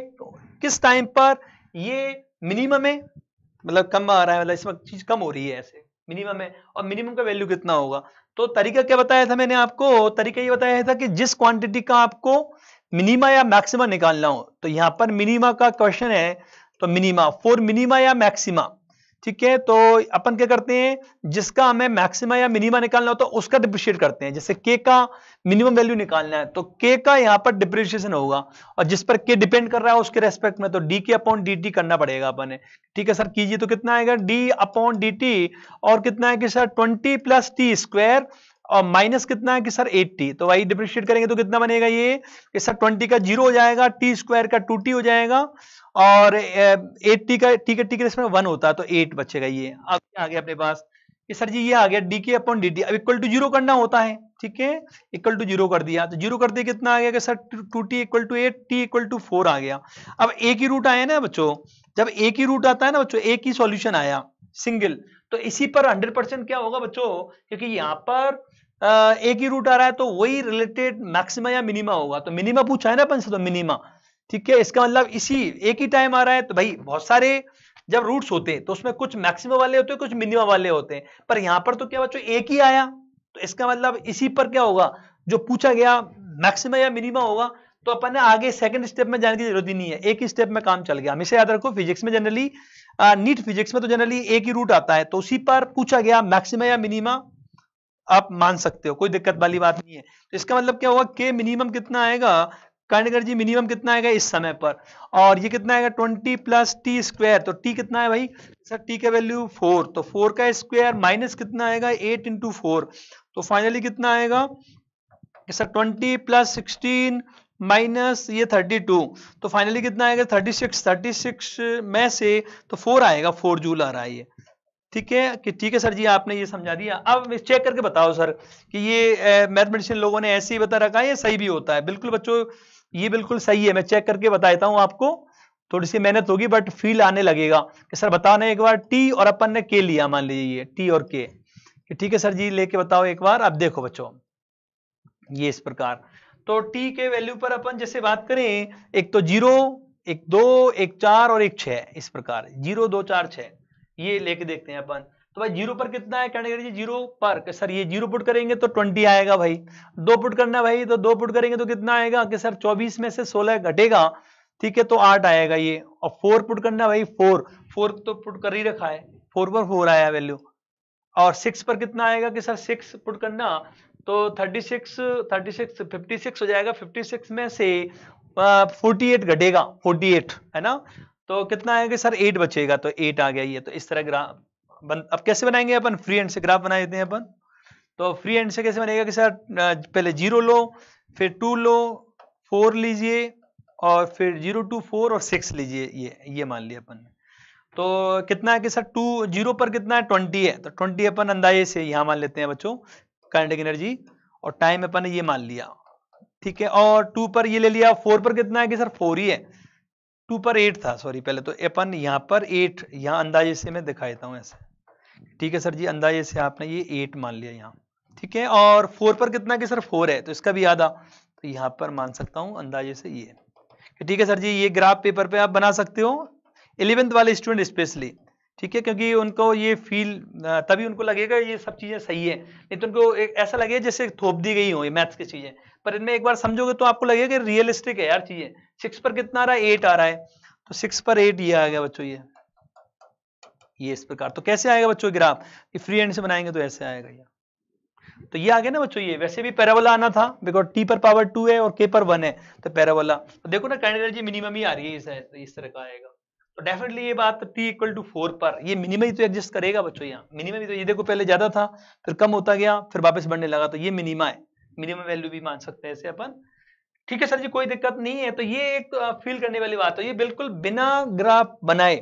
किस टाइम पर ये मिनिमम है, मतलब कम आ रहा है, मतलब इस वक्त चीज कम हो रही है, ऐसे मिनिमम है, और मिनिमम का वैल्यू कितना होगा। तो तरीका क्या बताया था मैंने आपको, तरीका ये बताया था कि जिस क्वांटिटी का आपको मिनिमा या मैक्सिमा निकालना हो, तो यहां पर मिनिमा का क्वेश्चन है, तो मिनिमा फॉर मिनिमा या मैक्सिमा, ठीक है। तो अपन क्या करते हैं, जिसका हमें मैक्सिमा या मिनिमा निकालना हो तो उसका डिप्रिशिएट करते हैं। जैसे के का मिनिमम वैल्यू निकालना है तो के का यहां पर डिप्रिशिएशन होगा, और जिस पर के डिपेंड कर रहा है उसके रेस्पेक्ट में तो डी के अपॉन डी टी करना पड़ेगा अपन ने, ठीक है सर। कीजिए तो कितना आएगा डी अपॉन डी टी, और कितना है कि सर 20 प्लस टी स्क्वायर, और माइनस कितना है कि सर 80। तो वही डिप्रिशिएट करेंगे तो कितना बनेगा ये कि सर 20 का 0 हो जाएगा, टी स्क्वायर का 2t हो जाएगा, और 80 का टी के इसमें 1 होता है तो 8 बचेगा। ये अब क्या आ गया अपने पास कि सर जी ये आ गया डी के अपॉन डी टी। अब इक्वल टू 0 करना होता है, ठीक है, इक्वल टू 0 कर दिया, तो 0 कर दिया कितना आ गया कि sir 2t equal to 8, T equal to 4 आ गया। अब एक ही रूट आया ना बच्चों, जब एक ही रूट आता है ना बच्चों, एक ही सॉल्यूशन आया सिंगल, तो इसी पर 100% क्या होगा बच्चों, क्योंकि यहाँ पर एक ही रूट आ रहा है तो वही रिलेटेड मैक्सिमा या मिनिमा होगा। तो मिनिमा पूछा है ना अपन से, तो मिनिमा, ठीक है। इसका मतलब इसी एक ही टाइम आ रहा है, तो भाई बहुत सारे जब रूट्स होते हैं तो उसमें कुछ मैक्सिमा वाले होते हैं, कुछ मिनिमा वाले होते हैं, पर यहां पर तो क्या बच्चों एक ही आया, तो इसका मतलब इसी पर क्या होगा, जो पूछा गया मैक्सिमा या मिनिमा होगा। तो अपन ने आगे सेकंड स्टेप में जाने की जरूरत ही नहीं है, एक ही स्टेप में काम चल गया। हमेशा याद रखो फिजिक्स में जनरली, नीट फिजिक्स में तो जनरली एक ही रूट आता है, तो उसी पर पूछा गया मैक्सिमा या मिनिमा, आप मान सकते हो, कोई दिक्कत वाली बात नहीं है। तो इसका मतलब क्या होगा, के मिनिमम कितना आएगा, काइनेटिक एनर्जी मिनिमम कितना आएगा इस समय पर, और ये कितना आएगा 20 प्लस टी स्क्वायर, तो टी कितना है भाई सर, टी का वैल्यू 4, तो 4 का स्क्वायर माइनस कितना आएगा 8 इंटू 4, तो फाइनली कितना आएगा कि सर 20 प्लस 16 माइनस ये 32, तो फाइनली कितना आएगा 36 में से तो 4 आएगा, 4 जूल आ रहा है ये, ठीक है। कि ठीक है सर जी आपने ये समझा दिया। अब चेक करके बताओ सर कि ये मैथमेटिशियन लोगों ने ऐसे ही बता रखा है, ये सही भी होता है। बिल्कुल बच्चों ये बिल्कुल सही है, मैं चेक करके बताता हूं आपको, थोड़ी सी मेहनत होगी बट फील आने लगेगा कि सर बताना एक बार टी और अपन ने के लिया, मान लीजिए ये टी और के, ठीक है सर जी लेके बताओ एक बार। अब देखो बच्चों ये इस प्रकार, तो टी के वैल्यू पर अपन जैसे बात करें, एक तो 0, एक 2, एक 4 और एक 6, इस प्रकार 0 2 4 6 ये लेके देखते हैं अपन। तो भाई 0 पर कितना है कैटेगरी, 0 पर सर ये 0 पुट करेंगे तो 20 आएगा भाई, 2 पुट करना भाई तो 2 पुट करेंगे तो कितना आएगा कि सर 24 में से 16 घटेगा, ठीक है, तो 8 आएगा ये। और 4 पुट करना भाई, 4 तो पुट कर ही रखा है, 4 पर 4 आया वैल्यू। और 6 पर कितना आएगा कि सर 6 पुट करना तो 36 56 हो जाएगा, 56 में से 48 घटेगा, 48 है ना, तो कितना आएगा सर 8 बचेगा, तो 8 आ गया ये। तो इस तरह ग्राफ अब कैसे बनाएंगे अपन, फ्री हैंड से ग्राफ बना देते हैं अपन। तो फ्री हैंड से कैसे बनेगा कि सर पहले 0 लो, फिर 2 लो, 4 लीजिए, और फिर 0 2 4 और 6 लीजिए, ये मान लिया अपन ने। तो कितना है कि सर 0 पर कितना है 20 है, तो 20 अपन अंदाजे से यहां मान लेते हैं बच्चों काइनेटिक एनर्जी, और टाइम अपन ने ये मान लिया, ठीक है। और 2 पर ये ले लिया, 4 पर कितना है कि सर 4 ही है, 2 पर 8 था सॉरी, पहले तो अपन यहाँ पर 8 यहाँ अंदाजे से मैं दिखा देता हूँ ऐसे, ठीक है सर जी, अंदाजे से आपने ये 8 मान लिया यहाँ, ठीक है। और 4 पर कितना कि सर 4 है, तो इसका भी आधा, तो यहाँ पर मान सकता हूँ अंदाजे से ये, ठीक है सर जी। ये ग्राफ पेपर पे आप बना सकते हो, 11th वाले स्टूडेंट स्पेशली, ठीक है, क्योंकि उनको ये फील तभी उनको लगेगा ये सब चीजें सही है, नहीं तो उनको ऐसा लगेगा जैसे थोप दी गई हो ये मैथ्स की चीजें, पर इनमें एक बार समझोगे तो आपको लगेगा कि रियलिस्टिक है यार चीजें। 6 पर कितना आ रहा है 8 आ रहा है, तो 6 पर 8 ये आ गया बच्चों, ये इस प्रकार। तो कैसे आएगा बच्चों ग्राफ, कि फ्री हैंड से बनाएंगे तो ऐसे आएगा ये, तो ये आ गया ना बच्चों, ये वैसे भी पैराबोला आना था बिकॉज टी पर पावर 2 है और के पर 1 है, तो पैराबोला। तो देखो ना काइनेटिक एनर्जी मिनिमम ही आ रही है, इस तरह का आएगा। तो डेफिनेटली ये बात t इक्वल टू 4 पर ये मिनिमम ही तो एग्जिस्ट करेगा बच्चों, यहाँ मिनिमम ही तो, ये देखो पहले ज्यादा था फिर कम होता गया फिर वापस बढ़ने लगा, तो ये मिनिमा है, मिनिमम वैल्यू भी मान सकते हैं इसे अपन। ठीक है सर जी, कोई दिक्कत नहीं है। तो ये एक फील करने वाली बात है, ये बिल्कुल बिना ग्राफ बनाए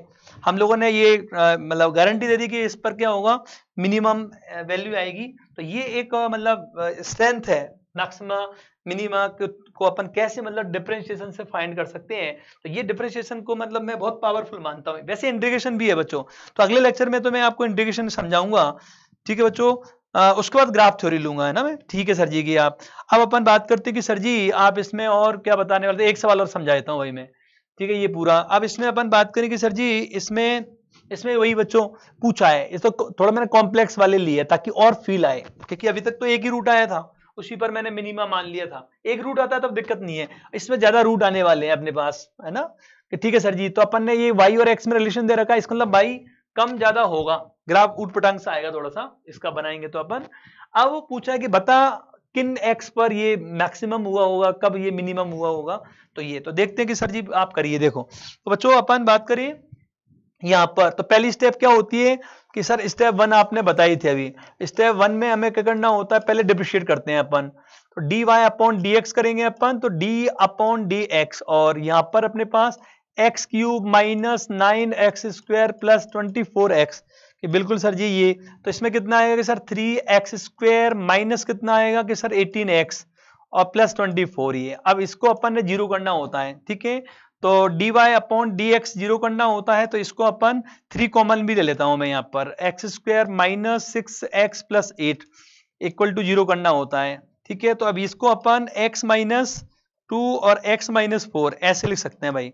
हम लोगों ने ये मतलब गारंटी दे दी कि इस पर क्या होगा, मिनिमम वैल्यू आएगी। तो ये एक मतलब स्ट्रेंथ है मैक्सिमा मिनिमा को अपन कैसे मतलब डिफरेंशिएशन से फाइंड कर सकते हैं। तो ये डिफरेंशिएशन को मतलब मैं बहुत पावरफुल मानता हूँ। वैसे इंटीग्रेशन भी है बच्चों, तो अगले लेक्चर में तो मैं आपको इंटीग्रेशन समझाऊंगा, ठीक है बच्चों। उसके बाद ग्राफ थ्योरी लूंगा, है ना मैं, ठीक है सर जी की आप। अब अपन बात करते हैं कि सर जी आप इसमें और क्या बताने वाले थे, एक सवाल और समझा देता हूँ वही मैं, ठीक है ये पूरा। अब इसमें अपन बात करें कि सर जी इसमें इसमें वही बच्चों पूछा है, इस तो थोड़ा मैंने कॉम्प्लेक्स वाले लिए ताकि और फील आए, क्योंकि अभी तक तो एक ही रूट आया था उसी पर मैंने मिनिमा मान लिया था, एक रूट आता है तब दिक्कत नहीं है, इसमें ज्यादा रूट आने वाले हैं अपने पास, है ना। कि ठीक है सर जी, तो अपन ने ये y और x में रिलेशन दे रखा है, इसका मतलब y कम ज्यादा होगा, ग्राफ ऊट पटांग से आएगा थोड़ा सा इसका बनाएंगे तो अपन। अब वो पूछा है कि बता किन x पर ये मैक्सिमम हुआ होगा, कब ये मिनिमम हुआ होगा। तो ये तो देखते हैं कि सर जी आप करिए। देखो तो बच्चों अपन बात करिए यहाँ पर, तो पहली स्टेप क्या होती है कि सर स्टेप 1 आपने बताई थी अभी, स्टेप 1 में हमें क्या करना होता है, पहले डिफरेंशिएट करते हैं अपन, तो D Y upon D X करेंगे अपन, तो डी अपॉन डी एक्स, और यहाँ पर अपने पास X cube minus 9x² plus 24x, कि बिल्कुल सर जी ये, तो इसमें कितना आएगा कि सर 3x² माइनस कितना आएगा कि सर 18x और प्लस 24 ये। अब इसको अपन ने जीरो करना होता है, ठीक है, तो dy upon D x zero करना होता है, तो इसको अपन 3 कॉमन भी ले लेता हूं मैं यहाँ पर, x² minus 6x plus 8 equal to zero करना होता है, ठीक है। तो अब इसको अपन x माइनस 2 और x माइनस 4 ऐसे लिख सकते हैं भाई,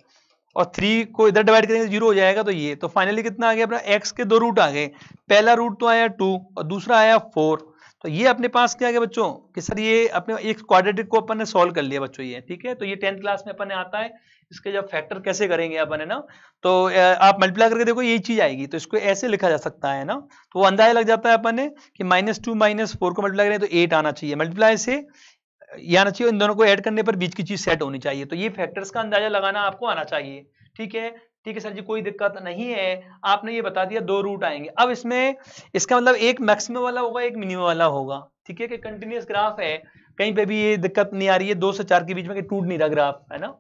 और 3 को इधर डिवाइड करेंगे तो जीरो हो जाएगा। तो ये तो फाइनली कितना आ गया अपना, x के दो रूट आ गए, पहला रूट तो आया 2 और दूसरा आया 4। तो ये अपने पास क्या आ गया बच्चों कि सर ये अपने एक क्वाड्रेटिक को अपन ने सॉल्व कर लिया बच्चों ये, ठीक है। तो ये 10th क्लास में अपन ने आता है, इसके जब फैक्टर कैसे करेंगे अपन, है ना, तो आप मल्टीप्लाई करके देखो यही चीज आएगी, तो इसको ऐसे लिखा जा सकता है ना, तो वो अंदाजा लग जाता है अपन ने कि -2 -4 को मल्टीप्लाई करें तो 8 आना चाहिए, मल्टीप्लाई से ये आना चाहिए, इन दोनों को ऐड करने पर बीच की चीज सेट होनी चाहिए। तो ये फैक्टर्स का अंदाजा लगाना आपको आना चाहिए, ठीक है। ठीक है सर जी, कोई दिक्कत नहीं है, आपने ये बता दिया दो रूट आएंगे। अब इसमें इसका मतलब एक मैक्सिमम वाला होगा एक मिनिमम वाला होगा, ठीक है, कि कंटिन्यूअस ग्राफ है, कहीं पे भी ये दिक्कत नहीं आ रही है 2 से 4 के बीच में कि टूट नहीं रहा ग्राफ, है ना,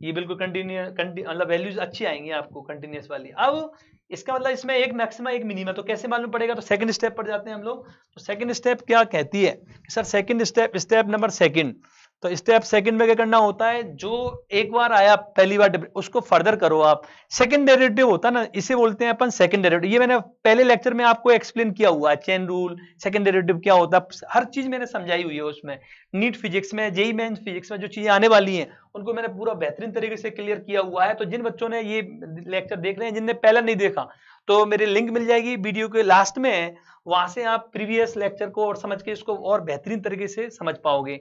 ये बिल्कुल कंटिन्यूअस मतलब वैल्यूज अच्छी आएंगी आपको कंटिन्यूअस वाली। अब इसका मतलब इसमें एक मैक्सिमा एक मिनिमा, तो कैसे मालूम पड़ेगा, तो सेकंड स्टेप पर जाते हैं हम लोग। तो सेकंड स्टेप क्या कहती है sir, second step, step number second, तो स्टेप सेकंड में क्या करना होता है, जो एक बार आया पहली बार उसको फर्दर करो आप, सेकंड डेरिवेटिव होता है ना, इसे बोलते हैं अपन सेकंड डेरिवेटिव। ये मैंने पहले लेक्चर में आपको एक्सप्लेन किया हुआ है, चेन रूल, सेकंड डेरिवेटिव क्या होता है, हर चीज मैंने समझाई हुई है उसमें, नीट फिजिक्स में, जेईई मेंस फिजिक्स में जो चीजें आने वाली हैं उनको मैंने पूरा बेहतरीन तरीके से क्लियर किया हुआ है। तो जिन बच्चों ने ये लेक्चर देख रहे हैं, जिनने पहला नहीं देखा, तो मेरी लिंक मिल जाएगी वीडियो के लास्ट में, वहां से आप प्रीवियस लेक्चर को और समझ के इसको और बेहतरीन तरीके से समझ पाओगे,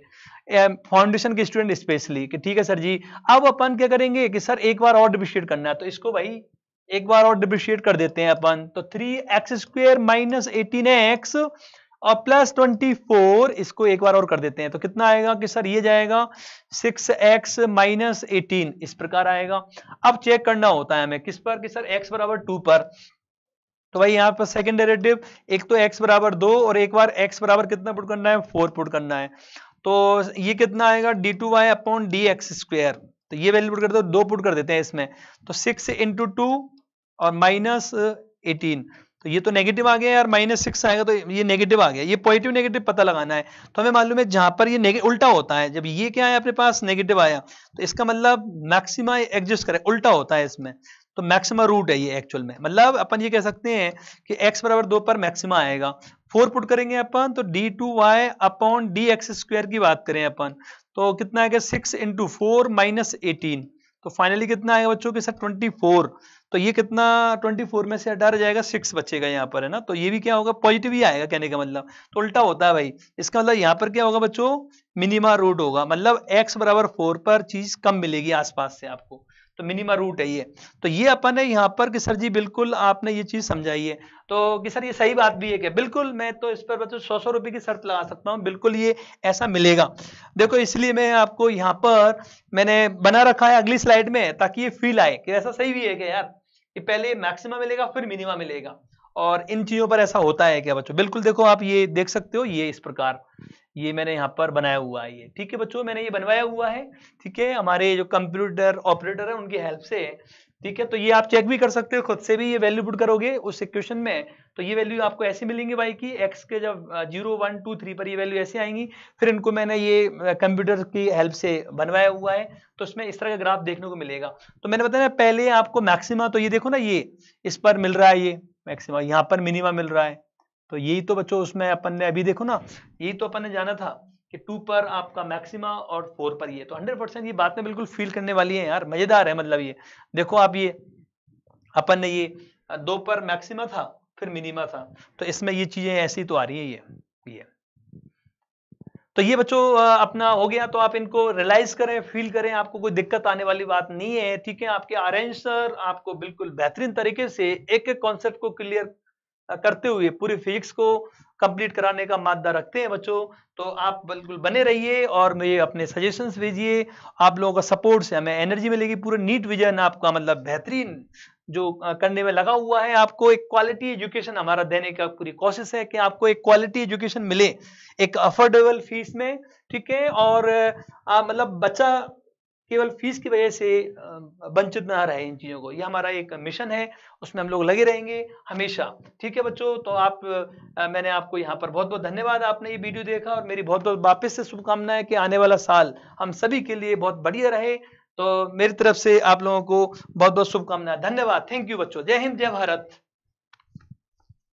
फाउंडेशन के स्टूडेंट स्पेशली, कि ठीक है सर जी। अब अपन क्या करेंगे कि सर एक बार और डिफरेंशिएट करना है, तो इसको भाई एक बार और डिफरेंशिएट कर देते हैं अपन, तो 3x² माइनस 18x और प्लस 24, इसको एक बार और कर देते हैं, तो कितना आएगा कि सर ये जाएगा 6x माइनस 18, इस प्रकार आएगा। अब चेक करना होता है हमें किस पर, कि सर x बराबर 2 पर, तो भाई यहाँ पर सेकंड डेरिवेटिव, एक तो x बराबर 2 और एक बार x बराबर कितना पुट करना है, 4 पुट करना है, तो ये कितना आएगा d2y अपॉन dx², तो ये वैल्यू पुट कर दो, 2 पुट कर देते हैं इसमें, तो 6 × 2 और माइनस 18, तो ये तो नेगेटिव आ गया यार, -6 आएगा, तो ये नेगेटिव आ गया, ये पॉजिटिव नेगेटिव पता लगाना है। तो हमें मालूम है जहां पर ये उल्टा होता है, जब ये क्या है अपने पास नेगेटिव आया, तो इसका मतलब मैक्सिमा एग्जिस्ट करे, उल्टा होता है इसमें, तो मैक्सिमा रूट है ये एक्चुअल में, मतलब अपन ये कह सकते हैं कि x बराबर 2 पर मैक्सिमा आएगा। 4 पुट करेंगे अपन, तो d2y अपॉन dx² की बात करें अपन, तो कितना आएगा 6 × 4 माइनस 18, तो फाइनली कितना आएगा बच्चों के साथ 24, तो ये कितना 24 में से हटा जाएगा 6 बचेगा यहाँ पर, है ना, तो ये भी क्या होगा, पॉजिटिव ही आएगा, कहने का मतलब तो उल्टा होता है भाई। इसका मतलब यहाँ पर क्या होगा बच्चों, मिनिमा रूट होगा, मतलब x बराबर 4 पर चीज कम मिलेगी आसपास से आपको, तो मिनिमा रूट है ये। तो ये अपन है यहाँ पर कि सर जी बिल्कुल आपने ये चीज समझाई है, तो कि सर ये सही बात भी है कि बिल्कुल मैं तो इस पर बच्चों 100 रुपए की शर्त लगा सकता हूँ, बिल्कुल ये ऐसा मिलेगा। देखो इसलिए मैं आपको यहाँ पर मैंने बना रखा है अगली स्लाइड में, ताकि ये फील आए कि ऐसा सही भी है कि यार कि पहले मैक्सिमा मिलेगा फिर मिनिमा मिलेगा, और इन चीजों पर ऐसा होता है क्या बच्चों। बिल्कुल देखो आप ये देख सकते हो, ये इस प्रकार ये मैंने यहाँ पर बनाया हुआ है ये, ठीक है बच्चों, मैंने ये बनवाया हुआ है, ठीक है, हमारे जो कंप्यूटर ऑपरेटर है उनकी हेल्प से, ठीक है। तो ये आप चेक भी कर सकते हो खुद से भी, ये वैल्यू पुट करोगे उस इक्वेशन में तो ये वैल्यू आपको ऐसी मिलेंगी भाई की x के जब 0 1 2 3 पर ये वैल्यू ऐसे आएंगी। फिर इनको मैंने ये कंप्यूटर की हेल्प से बनवाया हुआ है, तो इसमें इस तरह का ग्राफ देखने को मिलेगा। तो मैंने बताया पहले आपको मैक्सिमा, तो ये देखो ना ये इस पर मिल रहा है ये मैक्सिमा, यहाँ पर मिनिमा मिल रहा है, तो यही तो बच्चों उसमें अपन ने अभी देखो ना, यही तो अपन ने जाना था कि 2 पर आपका मैक्सिमा और 4 पर ये, तो 100% ये बातें बिल्कुल फील करने वाली है यार, मजेदार है। मतलब ये देखो आप, ये अपन ने ये 2 पर मैक्सिमा था फिर मिनिमा था, तो इसमें ये चीजें ऐसी तो आ रही है ये। तो ये बच्चों अपना हो गया, तो आप इनको रियलाइज करें, फील करें, आपको कोई दिक्कत आने वाली बात नहीं है, ठीक है। आपके आर्यन सर आपको बिल्कुल बेहतरीन तरीके से एक एक कॉन्सेप्ट को क्लियर करते हुए पूरी फिजिक्स को कंप्लीट कराने का मादा रखते हैं बच्चों। तो आप बिल्कुल बने रहिए और मुझे अपने सजेशंस भेजिए, आप लोगों का सपोर्ट से हमें एनर्जी मिलेगी। पूरा नीट विजन आपका मतलब बेहतरीन जो करने में लगा हुआ है, आपको एक क्वालिटी एजुकेशन हमारा देने का पूरी कोशिश है कि आपको एक क्वालिटी एजुकेशन मिले एक अफोर्डेबल फीस में, ठीक है। और मतलब बच्चा केवल फीस की वजह से वंचित ना रहे इन चीजों को, ये हमारा एक मिशन है, उसमें हम लोग लगे रहेंगे हमेशा, ठीक है बच्चों। तो आप मैंने आपको यहाँ पर बहुत बहुत धन्यवाद, आपने ये वीडियो देखा, और मेरी बहुत बहुत वापस से शुभकामनाएं कि आने वाला साल हम सभी के लिए बहुत बढ़िया रहे। तो मेरी तरफ से आप लोगों को बहुत बहुत शुभकामनाएं, धन्यवाद, थैंक यू बच्चों, जय हिंद जय भारत।